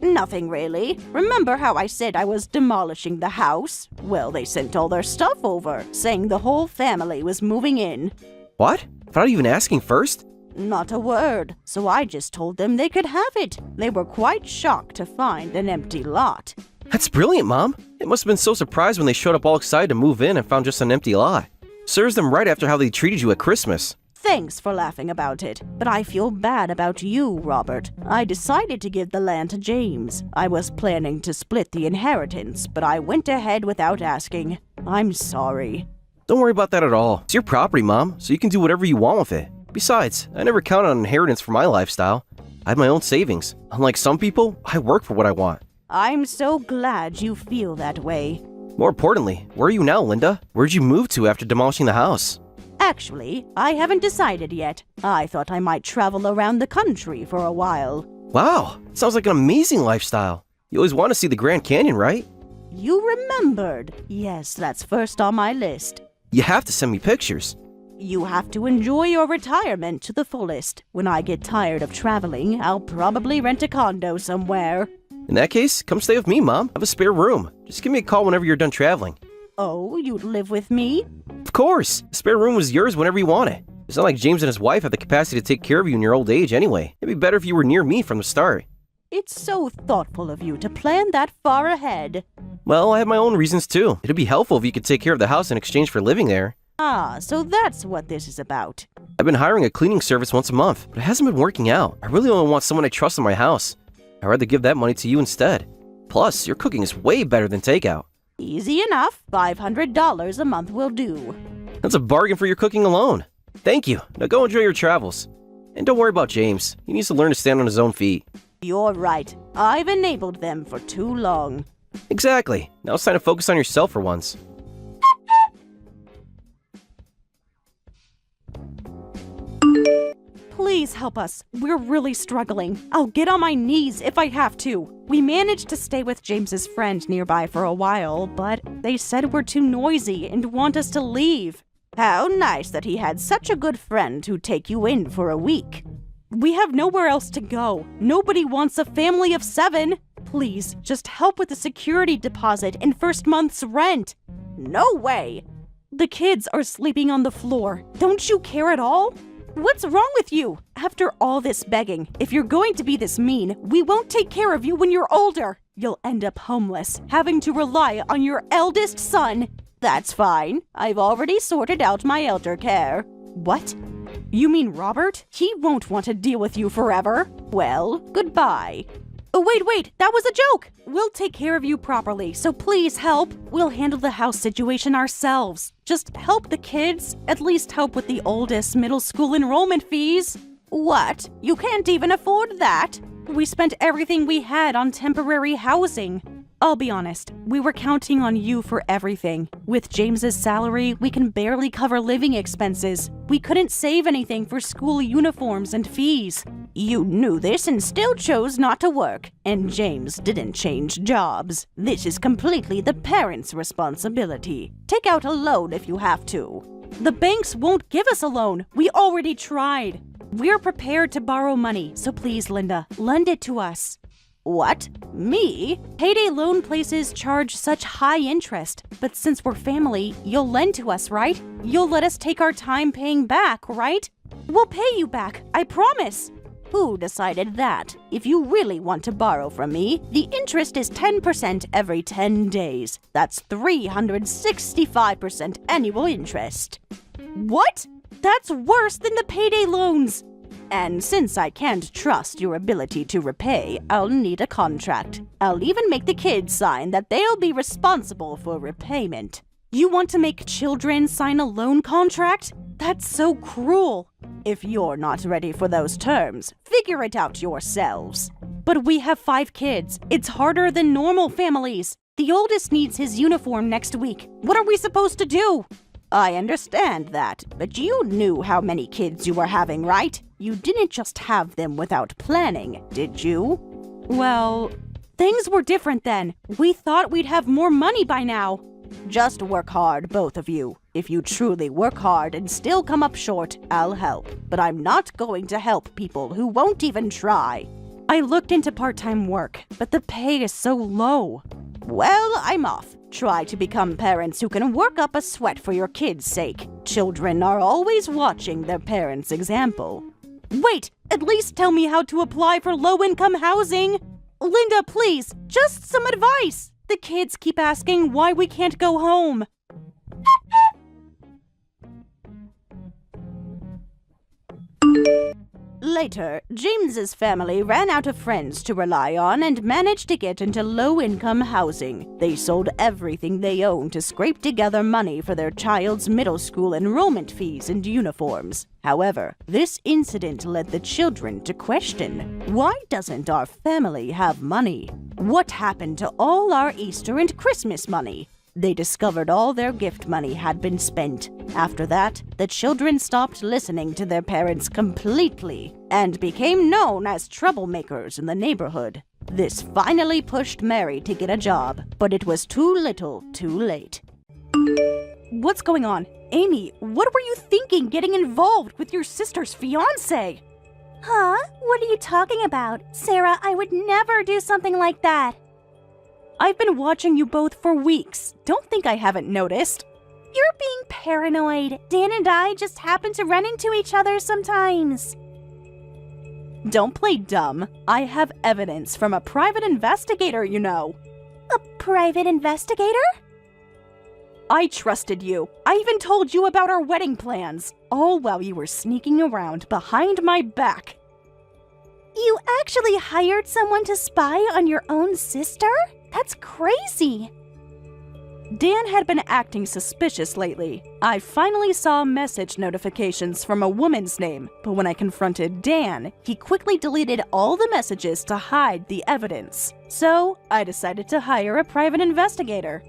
Nothing really. Remember how I said I was demolishing the house? Well, they sent all their stuff over, saying the whole family was moving in. What? Without even asking first? Not a word, so I just told them they could have it. They were quite shocked to find an empty lot. That's brilliant, Mom. It must have been so surprised when they showed up all excited to move in and found just an empty lot. Serves them right after how they treated you at Christmas. Thanks for laughing about it, but I feel bad about you, Robert. I decided to give the land to James. I was planning to split the inheritance, but I went ahead without asking. I'm sorry. Don't worry about that at all. It's your property, Mom, so you can do whatever you want with it. Besides, I never counted on inheritance for my lifestyle. I have my own savings. Unlike some people, I work for what I want. I'm so glad you feel that way. More importantly, where are you now, Linda? Where'd you move to after demolishing the house? Actually, I haven't decided yet. I thought I might travel around the country for a while. Wow, sounds like an amazing lifestyle. You always want to see the Grand Canyon, right? You remembered. Yes, that's first on my list. You have to send me pictures. You have to enjoy your retirement to the fullest. When I get tired of traveling, I'll probably rent a condo somewhere. In that case, come stay with me, Mom. I have a spare room. Just give me a call whenever you're done traveling. Oh, you'd live with me? Of course! The spare room was yours whenever you want it. It's not like James and his wife have the capacity to take care of you in your old age anyway. It'd be better if you were near me from the start. It's so thoughtful of you to plan that far ahead. Well, I have my own reasons too. It'd be helpful if you could take care of the house in exchange for living there. Ah, so that's what this is about. I've been hiring a cleaning service once a month, but it hasn't been working out. I really only want someone I trust in my house. I'd rather give that money to you instead. Plus, your cooking is way better than takeout. Easy enough. $500 a month will do. That's a bargain for your cooking alone. Thank you. Now go enjoy your travels. And don't worry about James. He needs to learn to stand on his own feet. You're right. I've enabled them for too long. Exactly. Now it's time to focus on yourself for once. Please help us. We're really struggling. I'll get on my knees if I have to. We managed to stay with James's friend nearby for a while, but they said we're too noisy and want us to leave. How nice that he had such a good friend who'd take you in for a week. We have nowhere else to go. Nobody wants a family of 7. Please, just help with the security deposit and first month's rent. No way! The kids are sleeping on the floor. Don't you care at all? What's wrong with you? After all this begging, if you're going to be this mean, we won't take care of you when you're older. You'll end up homeless, having to rely on your eldest son. That's fine. I've already sorted out my elder care. What? You mean Robert? He won't want to deal with you forever. Well, goodbye. Oh, wait, that was a joke! We'll take care of you properly, so please help. We'll handle the house situation ourselves. Just help the kids, at least help with the oldest middle school enrollment fees. What? You can't even afford that? We spent everything we had on temporary housing. I'll be honest, we were counting on you for everything. With James's salary, we can barely cover living expenses. We couldn't save anything for school uniforms and fees. You knew this and still chose not to work. And James didn't change jobs. This is completely the parents' responsibility. Take out a loan if you have to. The banks won't give us a loan. We already tried. We're prepared to borrow money, so please, Linda, lend it to us. What? Me? Payday loan places charge such high interest, but since we're family, you'll lend to us, right? You'll let us take our time paying back, right? We'll pay you back, I promise. Who decided that? If you really want to borrow from me, the interest is 10% every 10 days. That's 365% annual interest. What? That's worse than the payday loans. And since I can't trust your ability to repay, I'll need a contract. I'll even make the kids sign that they'll be responsible for repayment. You want to make children sign a loan contract? That's so cruel. If you're not ready for those terms, figure it out yourselves. But we have 5 kids. It's harder than normal families. The oldest needs his uniform next week. What are we supposed to do? I understand that, but you knew how many kids you were having, right? You didn't just have them without planning, did you? Well, things were different then. We thought we'd have more money by now. Just work hard, both of you. If you truly work hard and still come up short, I'll help. But I'm not going to help people who won't even try. I looked into part-time work, but the pay is so low. Well, I'm off. Try to become parents who can work up a sweat for your kids' sake. Children are always watching their parents' example. Wait, at least tell me how to apply for low-income housing. Linda, please, just some advice. The kids keep asking why we can't go home. Later, James's family ran out of friends to rely on and managed to get into low-income housing. They sold everything they owned to scrape together money for their child's middle school enrollment fees and uniforms. However, this incident led the children to question, why doesn't our family have money? What happened to all our Easter and Christmas money? They discovered all their gift money had been spent. After that, the children stopped listening to their parents completely and became known as troublemakers in the neighborhood. This finally pushed Mary to get a job, but it was too little, too late. What's going on? Amy, what were you thinking getting involved with your sister's fiancé? Huh? What are you talking about? Sarah, I would never do something like that. I've been watching you both for weeks. Don't think I haven't noticed. You're being paranoid. Dan and I just happen to run into each other sometimes. Don't play dumb. I have evidence from a private investigator, you know. A private investigator? I trusted you. I even told you about our wedding plans, all while you were sneaking around behind my back. You actually hired someone to spy on your own sister? That's crazy. Dan had been acting suspicious lately. I finally saw message notifications from a woman's name, but when I confronted Dan, he quickly deleted all the messages to hide the evidence. So, I decided to hire a private investigator.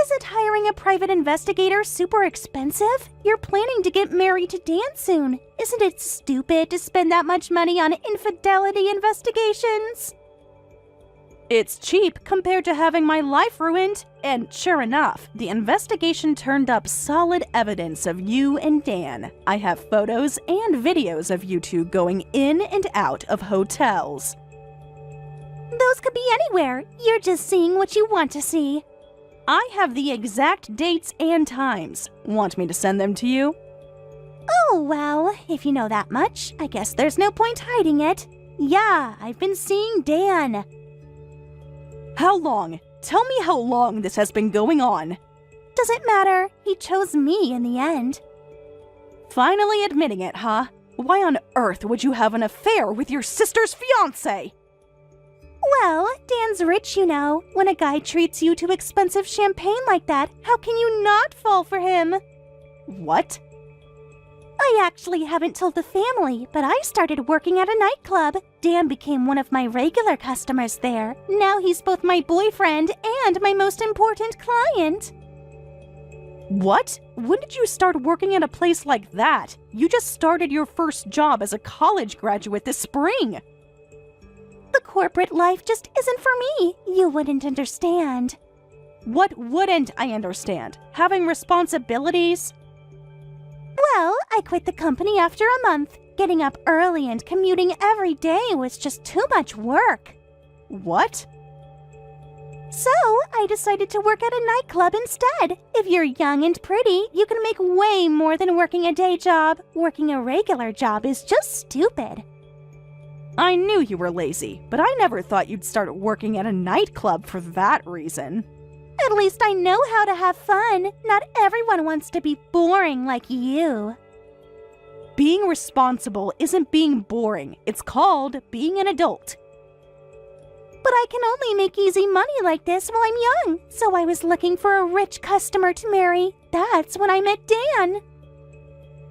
Isn't hiring a private investigator super expensive? You're planning to get married to Dan soon. Isn't it stupid to spend that much money on infidelity investigations? It's cheap compared to having my life ruined. And sure enough, the investigation turned up solid evidence of you and Dan. I have photos and videos of you two going in and out of hotels. Those could be anywhere. You're just seeing what you want to see. I have the exact dates and times. Want me to send them to you? Oh, well, if you know that much, I guess there's no point hiding it. Yeah, I've been seeing Dan. How long? Tell me how long this has been going on. Doesn't matter. He chose me in the end. Finally admitting it, huh? Why on earth would you have an affair with your sister's fiancé? Well, Dan's rich, you know. When a guy treats you to expensive champagne like that, how can you not fall for him? What? I actually haven't told the family, but I started working at a nightclub. Dan became one of my regular customers there. Now he's both my boyfriend and my most important client. What? When did you start working at a place like that? You just started your first job as a college graduate this spring. The corporate life just isn't for me. You wouldn't understand. What wouldn't I understand? Having responsibilities? Well, I quit the company after a month. Getting up early and commuting every day was just too much work. What? So, I decided to work at a nightclub instead. If you're young and pretty, you can make way more than working a day job. Working a regular job is just stupid. I knew you were lazy, but I never thought you'd start working at a nightclub for that reason. At least I know how to have fun. Not everyone wants to be boring like you. Being responsible isn't being boring. It's called being an adult. But I can only make easy money like this while I'm young, so I was looking for a rich customer to marry. That's when I met Dan.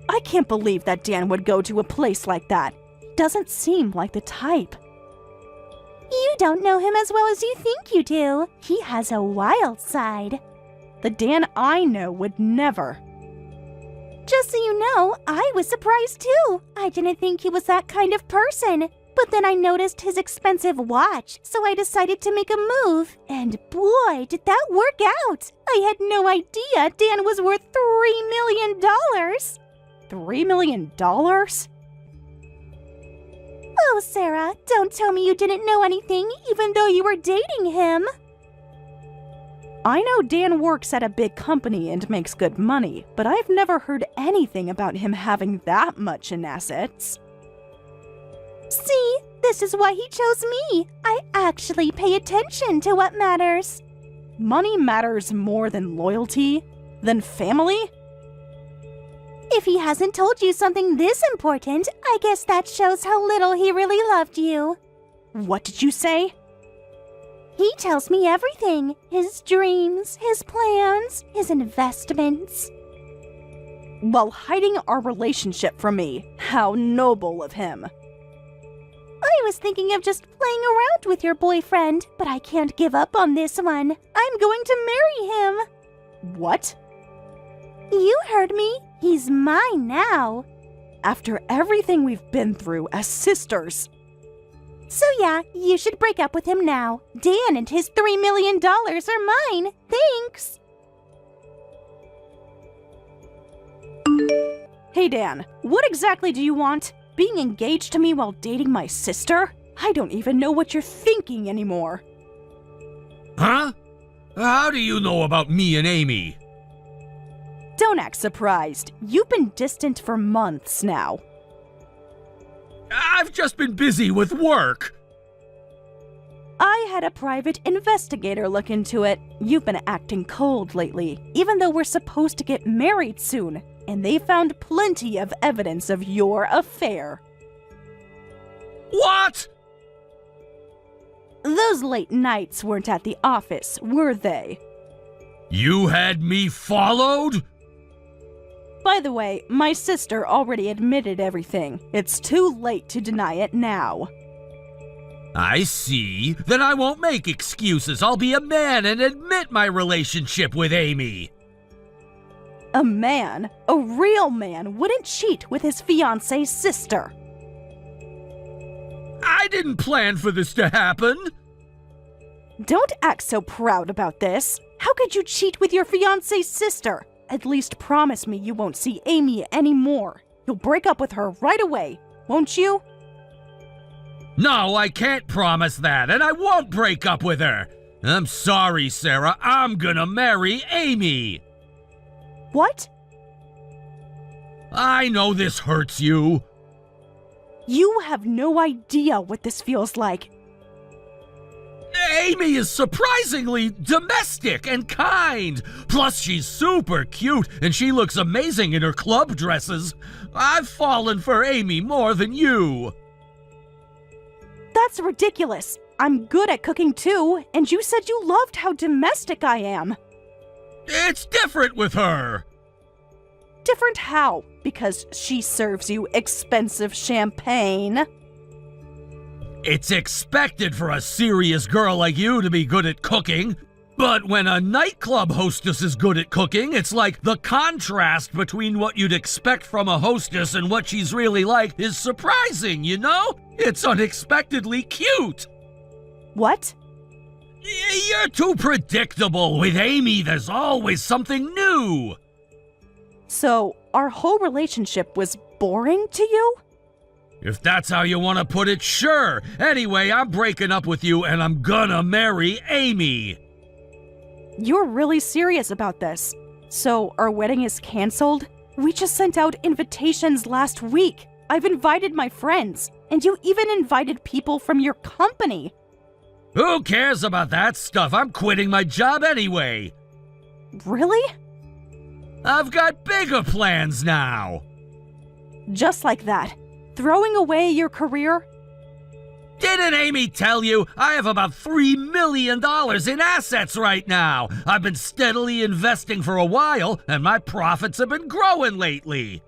I can't believe that Dan would go to a place like that. Doesn't seem like the type. You don't know him as well as you think you do. He has a wild side. The Dan I know would never. Just so you know, I was surprised too. I didn't think he was that kind of person. But then I noticed his expensive watch, so I decided to make a move. And boy, did that work out! I had no idea Dan was worth $3 million. $3 million? Oh, Sarah, don't tell me you didn't know anything, even though you were dating him. I know Dan works at a big company and makes good money, but I've never heard anything about him having that much in assets. See, this is why he chose me. I actually pay attention to what matters. Money matters more than loyalty? Than family? If he hasn't told you something this important, I guess that shows how little he really loved you. What did you say? He tells me everything. His dreams, his plans, his investments. While hiding our relationship from me. How noble of him. I was thinking of just playing around with your boyfriend, but I can't give up on this one. I'm going to marry him. What? You heard me. He's mine now. After everything we've been through as sisters. So yeah, you should break up with him now. Dan and his $3 million are mine. Thanks. Hey Dan, what exactly do you want? Being engaged to me while dating my sister? I don't even know what you're thinking anymore. Huh? How do you know about me and Amy? Don't act surprised. You've been distant for months now. I've just been busy with work. I had a private investigator look into it. You've been acting cold lately, even though we're supposed to get married soon, and they found plenty of evidence of your affair. What? Those late nights weren't at the office, were they? You had me followed? By the way, my sister already admitted everything. It's too late to deny it now. I see. Then I won't make excuses. I'll be a man and admit my relationship with Amy. A man, a real man, wouldn't cheat with his fiancé's sister. I didn't plan for this to happen. Don't act so proud about this. How could you cheat with your fiancé's sister? At least promise me you won't see Amy anymore. You'll break up with her right away, won't you? No, I can't promise that, and I won't break up with her. I'm sorry, Sarah. I'm gonna marry Amy. What? I know this hurts you. You have no idea what this feels like. Amy is surprisingly domestic and kind. Plus, she's super cute, and she looks amazing in her club dresses. I've fallen for Amy more than you. That's ridiculous. I'm good at cooking too, and you said you loved how domestic I am. It's different with her. Different how? Because she serves you expensive champagne. It's expected for a serious girl like you to be good at cooking. But when a nightclub hostess is good at cooking, it's like the contrast between what you'd expect from a hostess and what she's really like is surprising, you know? It's unexpectedly cute. What? You're too predictable. With Amy, there's always something new. So, our whole relationship was boring to you? If that's how you want to put it, sure. Anyway, I'm breaking up with you and I'm gonna marry Amy. You're really serious about this. So, our wedding is canceled? We just sent out invitations last week. I've invited my friends, and you even invited people from your company. Who cares about that stuff? I'm quitting my job anyway. Really? I've got bigger plans now. Just like that. Throwing away your career? Didn't Amy tell you? I have about $3 million in assets right now. I've been steadily investing for a while, and my profits have been growing lately.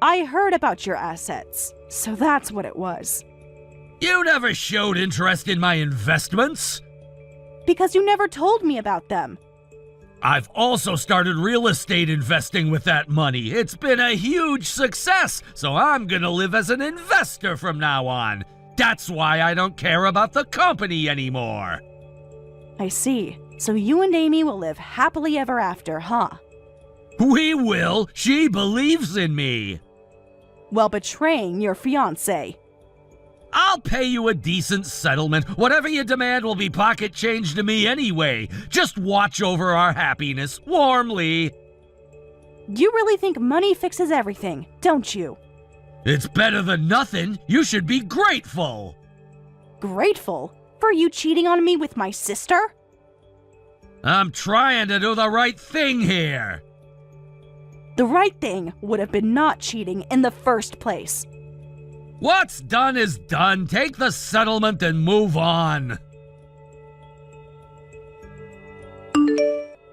I heard about your assets, so that's what it was. You never showed interest in my investments. Because you never told me about them. I've also started real estate investing with that money. It's been a huge success, so I'm gonna live as an investor from now on. That's why I don't care about the company anymore. I see. So you and Amy will live happily ever after, huh? We will. She believes in me. While betraying your fiancé. I'll pay you a decent settlement. Whatever you demand will be pocket change to me anyway. Just watch over our happiness warmly. You really think money fixes everything, don't you? It's better than nothing. You should be grateful. Grateful? For you cheating on me with my sister? I'm trying to do the right thing here. The right thing would have been not cheating in the first place. What's done is done. Take the settlement and move on.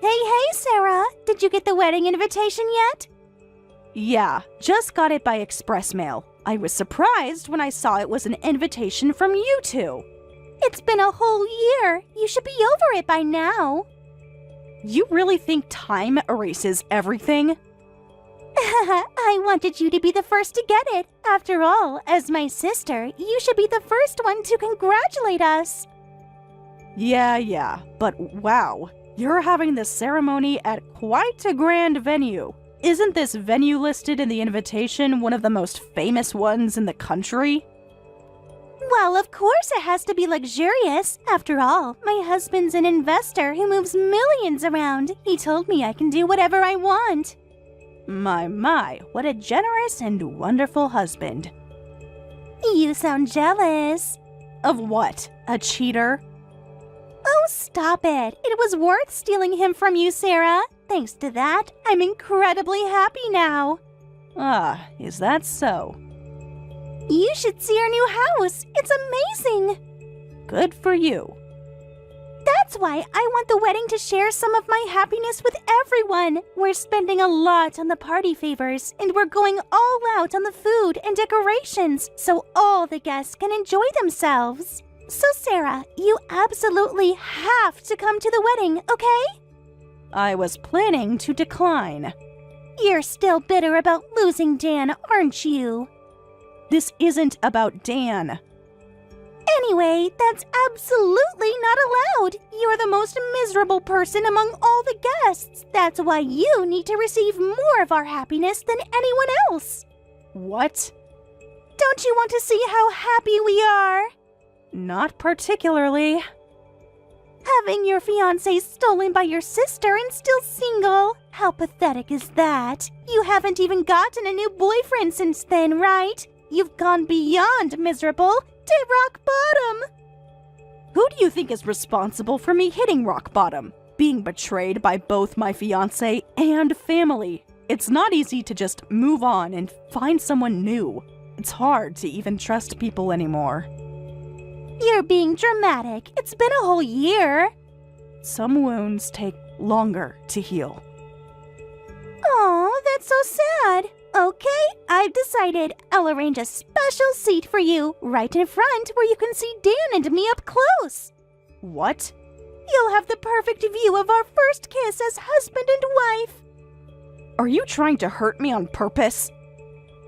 Hey, Sarah. Did you get the wedding invitation yet? Yeah, just got it by express mail. I was surprised when I saw it was an invitation from you two. It's been a whole year. You should be over it by now. You really think time erases everything? I wanted you to be the first to get it. After all, as my sister, you should be the first one to congratulate us. Yeah, but wow, you're having this ceremony at quite a grand venue. Isn't this venue listed in the invitation one of the most famous ones in the country? Well, of course it has to be luxurious. After all, my husband's an investor who moves millions around. He told me I can do whatever I want. My, what a generous and wonderful husband. You sound jealous. Of what? A cheater? Oh, stop it. It was worth stealing him from you, Sarah. Thanks to that, I'm incredibly happy now. Ah, is that so? You should see our new house. It's amazing. Good for you. That's why I want the wedding to share some of my happiness with everyone. We're spending a lot on the party favors, and we're going all out on the food and decorations, so all the guests can enjoy themselves. So, Sarah, you absolutely have to come to the wedding, okay? I was planning to decline. You're still bitter about losing Dan, aren't you? This isn't about Dan. Anyway, that's absolutely not allowed. You're the most miserable person among all the guests. That's why you need to receive more of our happiness than anyone else. What? Don't you want to see how happy we are? Not particularly. Having your fiancé stolen by your sister and still single. How pathetic is that? You haven't even gotten a new boyfriend since then, right? You've gone beyond miserable to rock bottom. Who do you think is responsible for me hitting rock bottom? Being betrayed by both my fiancé and family. It's not easy to just move on and find someone new. It's hard to even trust people anymore. You're being dramatic. It's been a whole year. Some wounds take longer to heal. Aw, that's so sad. Okay, I've decided. I'll arrange a special seat for you, right in front where you can see Dan and me up close. What? You'll have the perfect view of our first kiss as husband and wife. Are you trying to hurt me on purpose?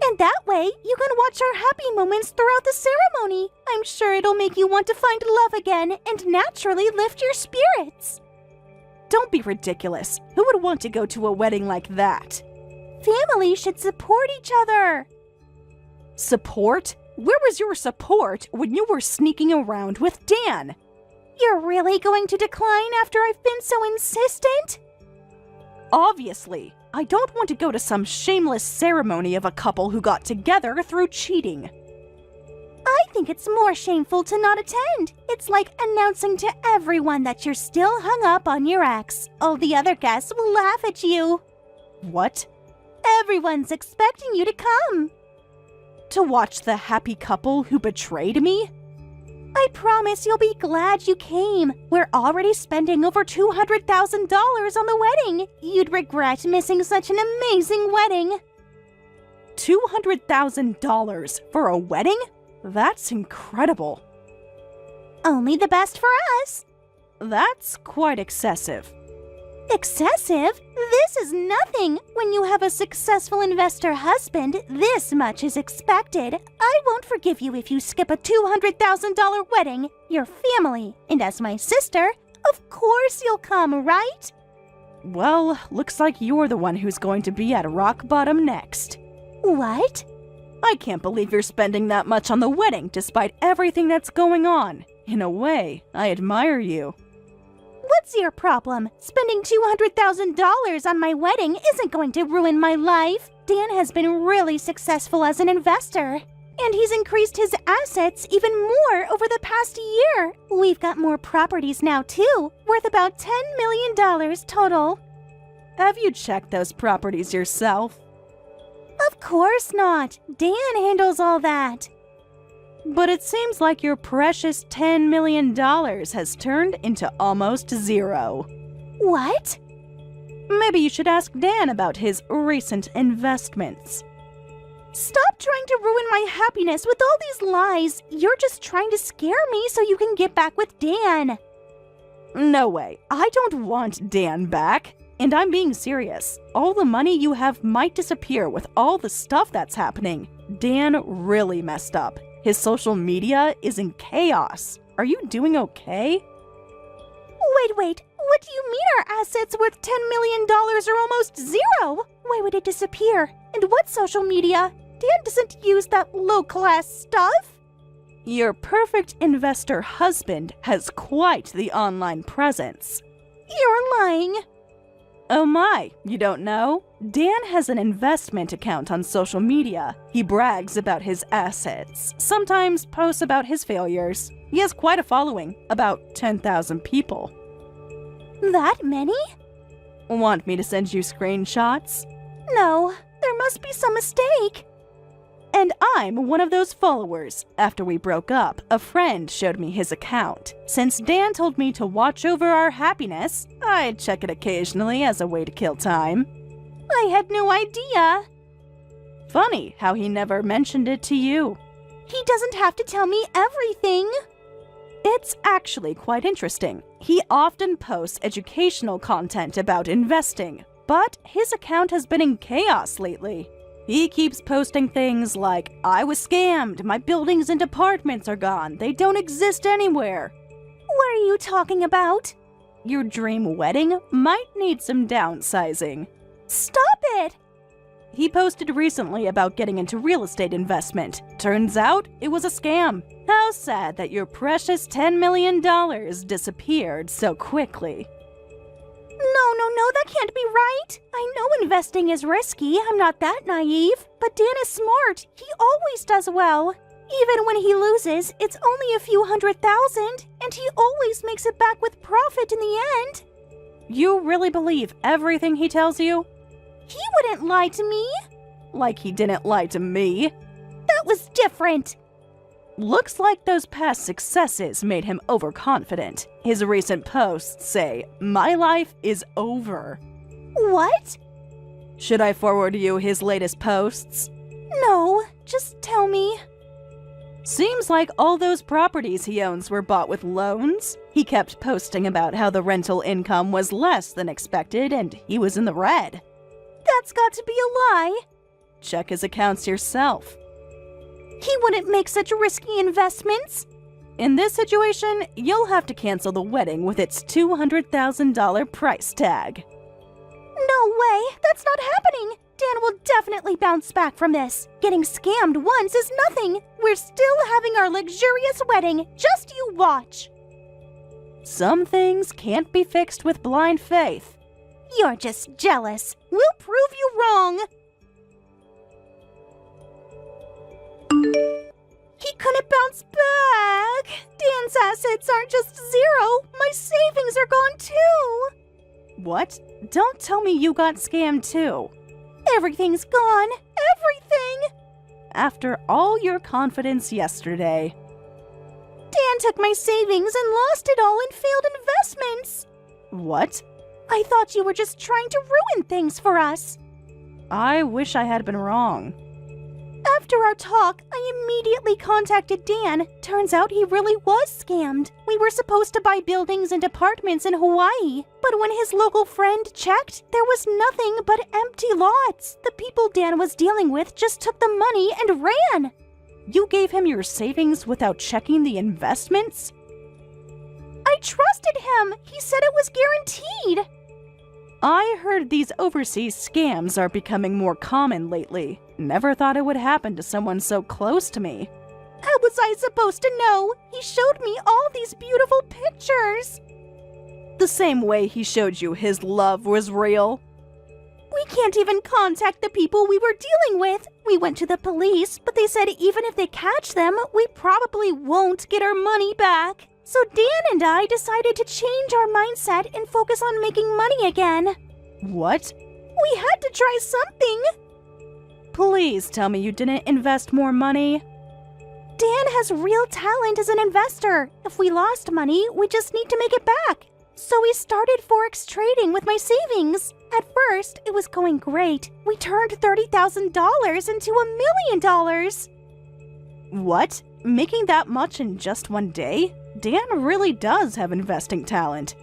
And that way, you can watch our happy moments throughout the ceremony. I'm sure it'll make you want to find love again and naturally lift your spirits. Don't be ridiculous. Who would want to go to a wedding like that? Family should support each other. Support? Where was your support when you were sneaking around with Dan? You're really going to decline after I've been so insistent? Obviously. I don't want to go to some shameless ceremony of a couple who got together through cheating. I think it's more shameful to not attend. It's like announcing to everyone that you're still hung up on your ex. All the other guests will laugh at you. What? Everyone's expecting you to come. To watch the happy couple who betrayed me? I promise you'll be glad you came. We're already spending over $200,000 on the wedding. You'd regret missing such an amazing wedding. $200,000 for a wedding? That's incredible. Only the best for us. That's quite excessive. Excessive? This is nothing. When you have a successful investor husband, this much is expected. I won't forgive you if you skip a $200,000 wedding. Your family, and as my sister, of course you'll come, right? Well, looks like you're the one who's going to be at rock bottom next. What? I can't believe you're spending that much on the wedding despite everything that's going on. In a way, I admire you. What's your problem? Spending $200,000 on my wedding isn't going to ruin my life. Dan has been really successful as an investor, and he's increased his assets even more over the past year. We've got more properties now too, worth about $10 million total. Have you checked those properties yourself? Of course not. Dan handles all that. But it seems like your precious $10 million has turned into almost zero. What? Maybe you should ask Dan about his recent investments. Stop trying to ruin my happiness with all these lies. You're just trying to scare me so you can get back with Dan. No way. I don't want Dan back. And I'm being serious. All the money you have might disappear with all the stuff that's happening. Dan really messed up. His social media is in chaos. Are you doing okay? Wait. What do you mean our assets worth $10 million are almost zero? Why would it disappear? And what social media? Dan doesn't use that low-class stuff. Your perfect investor husband has quite the online presence. You're lying. Oh my, you don't know? Dan has an investment account on social media. He brags about his assets, sometimes posts about his failures. He has quite a following, about 10,000 people. That many? Want me to send you screenshots? No, there must be some mistake. And I'm one of those followers. After we broke up, a friend showed me his account. Since Dan told me to watch over our happiness, I'd check it occasionally as a way to kill time. I had no idea. Funny how he never mentioned it to you. He doesn't have to tell me everything. It's actually quite interesting. He often posts educational content about investing, but his account has been in chaos lately. He keeps posting things like, I was scammed, my buildings and apartments are gone, they don't exist anywhere. What are you talking about? Your dream wedding might need some downsizing. Stop it! He posted recently about getting into real estate investment. Turns out it was a scam. How sad that your precious $10 million disappeared so quickly. No, that can't be right. I know investing is risky, I'm not that naive. But Dan is smart, he always does well. Even when he loses, it's only a few $100,000, and he always makes it back with profit in the end. You really believe everything he tells you? He wouldn't lie to me. Like he didn't lie to me. That was different. Looks like those past successes made him overconfident. His recent posts say, "My life is over." What? Should I forward you his latest posts? No, just tell me. Seems like all those properties he owns were bought with loans. He kept posting about how the rental income was less than expected and he was in the red. That's got to be a lie. Check his accounts yourself. He wouldn't make such risky investments. In this situation, you'll have to cancel the wedding with its $200,000 price tag. No way, that's not happening. Dan will definitely bounce back from this. Getting scammed once is nothing. We're still having our luxurious wedding. Just you watch. Some things can't be fixed with blind faith. You're just jealous. We'll prove you wrong. He couldn't bounce back. Dan's assets aren't just zero. My savings are gone too. What? Don't tell me you got scammed too. Everything's gone. Everything. After all your confidence yesterday. Dan took my savings and lost it all in failed investments. What? I thought you were just trying to ruin things for us. I wish I had been wrong. After our talk, I immediately contacted Dan. Turns out he really was scammed. We were supposed to buy buildings and apartments in Hawaii. But when his local friend checked, there was nothing but empty lots. The people Dan was dealing with just took the money and ran. You gave him your savings without checking the investments? I trusted him. He said it was guaranteed. I heard these overseas scams are becoming more common lately. Never thought it would happen to someone so close to me. How was I supposed to know? He showed me all these beautiful pictures. The same way he showed you his love was real. We can't even contact the people we were dealing with. We went to the police, but they said even if they catch them, we probably won't get our money back. So Dan and I decided to change our mindset and focus on making money again. What? We had to try something. Please tell me you didn't invest more money. Dan has real talent as an investor. If we lost money, we just need to make it back. So we started Forex trading with my savings. At first, it was going great. We turned $30,000 into $1 million. What? Making that much in just one day? Dan really does have investing talent.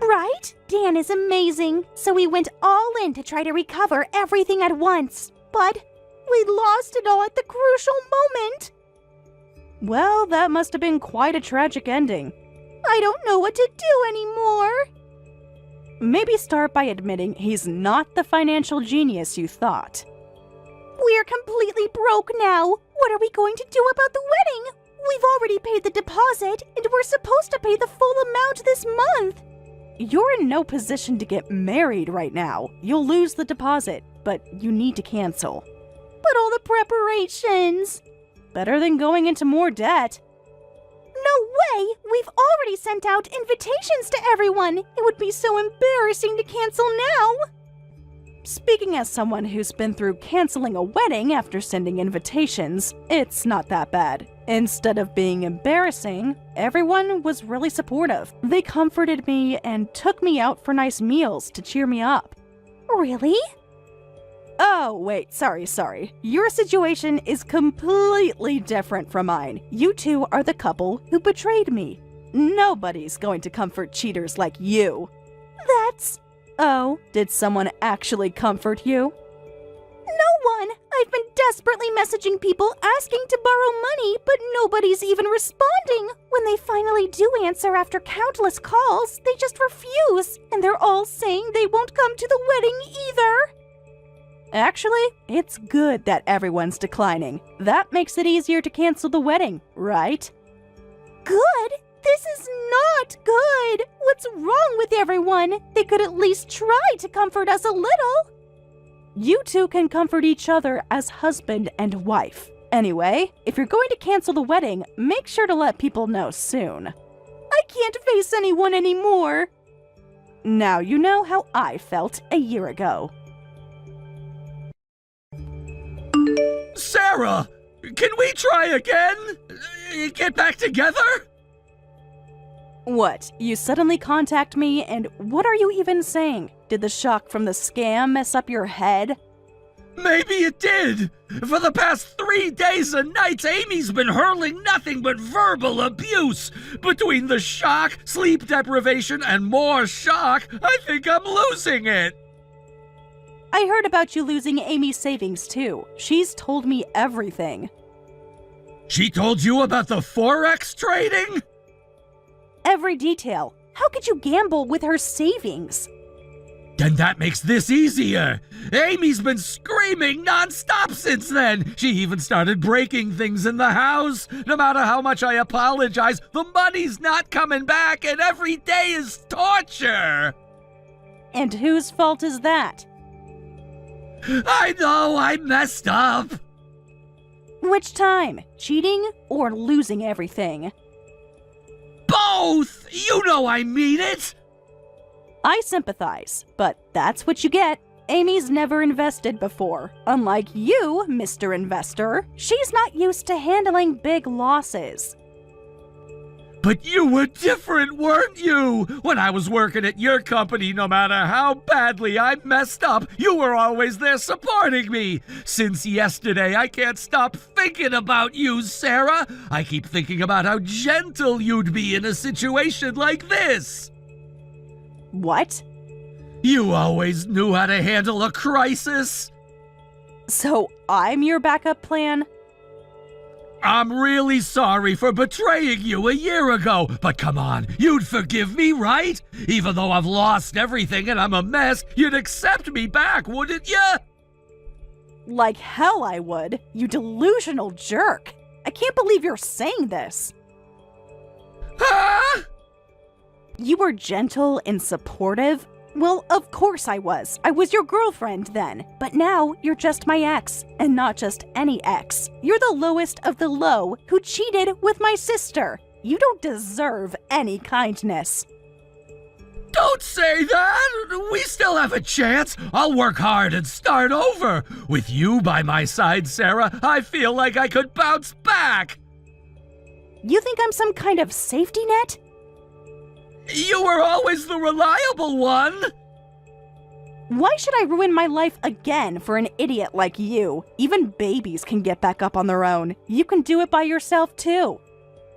Right? Dan is amazing. So we went all in to try to recover everything at once. But we lost it all at the crucial moment. Well, that must have been quite a tragic ending. I don't know what to do anymore. Maybe start by admitting he's not the financial genius you thought. We're completely broke now. What are we going to do about the wedding? We've already paid the deposit, and we're supposed to pay the full amount this month. You're in no position to get married right now. You'll lose the deposit, but you need to cancel. But all the preparations. Better than going into more debt. No way! We've already sent out invitations to everyone. It would be so embarrassing to cancel now. Speaking as someone who's been through canceling a wedding after sending invitations, it's not that bad. Instead of being embarrassing, everyone was really supportive. They comforted me and took me out for nice meals to cheer me up. Really? Oh, wait, sorry. Your situation is completely different from mine. You two are the couple who betrayed me. Nobody's going to comfort cheaters like you. That's... Oh, did someone actually comfort you? No one! I've been desperately messaging people asking to borrow money, but nobody's even responding. When they finally do answer after countless calls, they just refuse, and they're all saying they won't come to the wedding either. Actually, it's good that everyone's declining. That makes it easier to cancel the wedding, right? Good? This is not good! What's wrong with everyone? They could at least try to comfort us a little. You two can comfort each other as husband and wife. Anyway, if you're going to cancel the wedding, make sure to let people know soon. I can't face anyone anymore. Now you know how I felt a year ago. Sarah, can we try again? Get back together? What, you suddenly contact me, and what are you even saying? Did the shock from the scam mess up your head? Maybe it did. For the past 3 days and nights, Amy's been hurling nothing but verbal abuse. Between the shock, sleep deprivation, and more shock, I think I'm losing it. I heard about you losing Amy's savings too. She's told me everything. She told you about the Forex trading? Every detail. How could you gamble with her savings? Then that makes this easier. Amy's been screaming nonstop since then. She even started breaking things in the house. No matter how much I apologize, the money's not coming back, and every day is torture. And whose fault is that? I know I messed up. Which time? Cheating or losing everything? Both! You know I mean it! I sympathize, but that's what you get. Amy's never invested before. Unlike you, Mr. Investor, she's not used to handling big losses. But you were different, weren't you? When I was working at your company, no matter how badly I messed up, you were always there supporting me. Since yesterday, I can't stop thinking about you, Sarah. I keep thinking about how gentle you'd be in a situation like this. What? You always knew how to handle a crisis. So I'm your backup plan? I'm really sorry for betraying you a year ago, but come on, you'd forgive me, right? Even though I've lost everything and I'm a mess, you'd accept me back, wouldn't you? Like hell I would, you delusional jerk. I can't believe you're saying this. Huh? You were gentle and supportive? Well, of course I was. I was your girlfriend then. But now, you're just my ex. And not just any ex. You're the lowest of the low who cheated with my sister. You don't deserve any kindness. Don't say that! We still have a chance. I'll work hard and start over. With you by my side, Sarah, I feel like I could bounce back. You think I'm some kind of safety net? You were always the reliable one. Why should I ruin my life again for an idiot like you? Even babies can get back up on their own. You can do it by yourself too.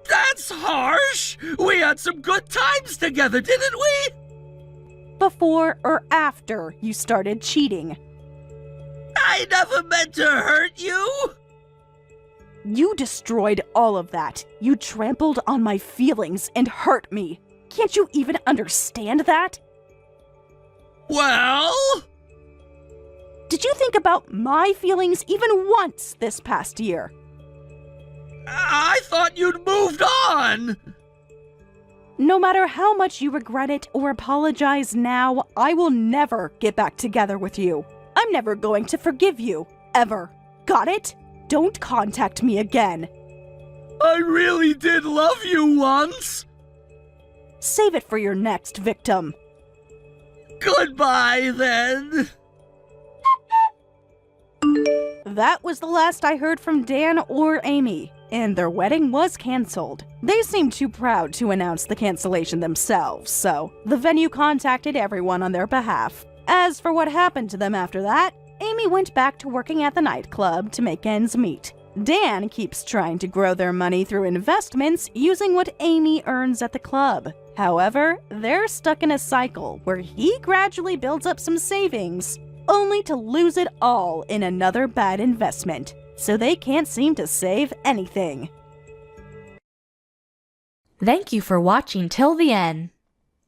That's harsh. We had some good times together, didn't we? Before or after you started cheating. I never meant to hurt you. You destroyed all of that. You trampled on my feelings and hurt me. Can't you even understand that? Well? Did you think about my feelings even once this past year? I thought you'd moved on. No matter how much you regret it or apologize now, I will never get back together with you. I'm never going to forgive you. Ever. Got it? Don't contact me again. I really did love you once. Save it for your next victim. Goodbye, then. That was the last I heard from Dan or Amy, and their wedding was canceled. They seemed too proud to announce the cancellation themselves, so the venue contacted everyone on their behalf. As for what happened to them after that, Amy went back to working at the nightclub to make ends meet. Dan keeps trying to grow their money through investments using what Amy earns at the club. However, they're stuck in a cycle where he gradually builds up some savings, only to lose it all in another bad investment, so they can't seem to save anything. Thank you for watching till the end.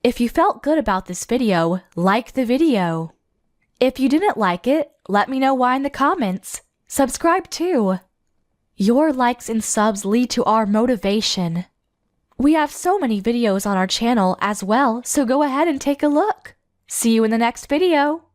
If you felt good about this video, like the video. If you didn't like it, let me know why in the comments. Subscribe too. Your likes and subs lead to our motivation. We have so many videos on our channel as well, so go ahead and take a look. See you in the next video.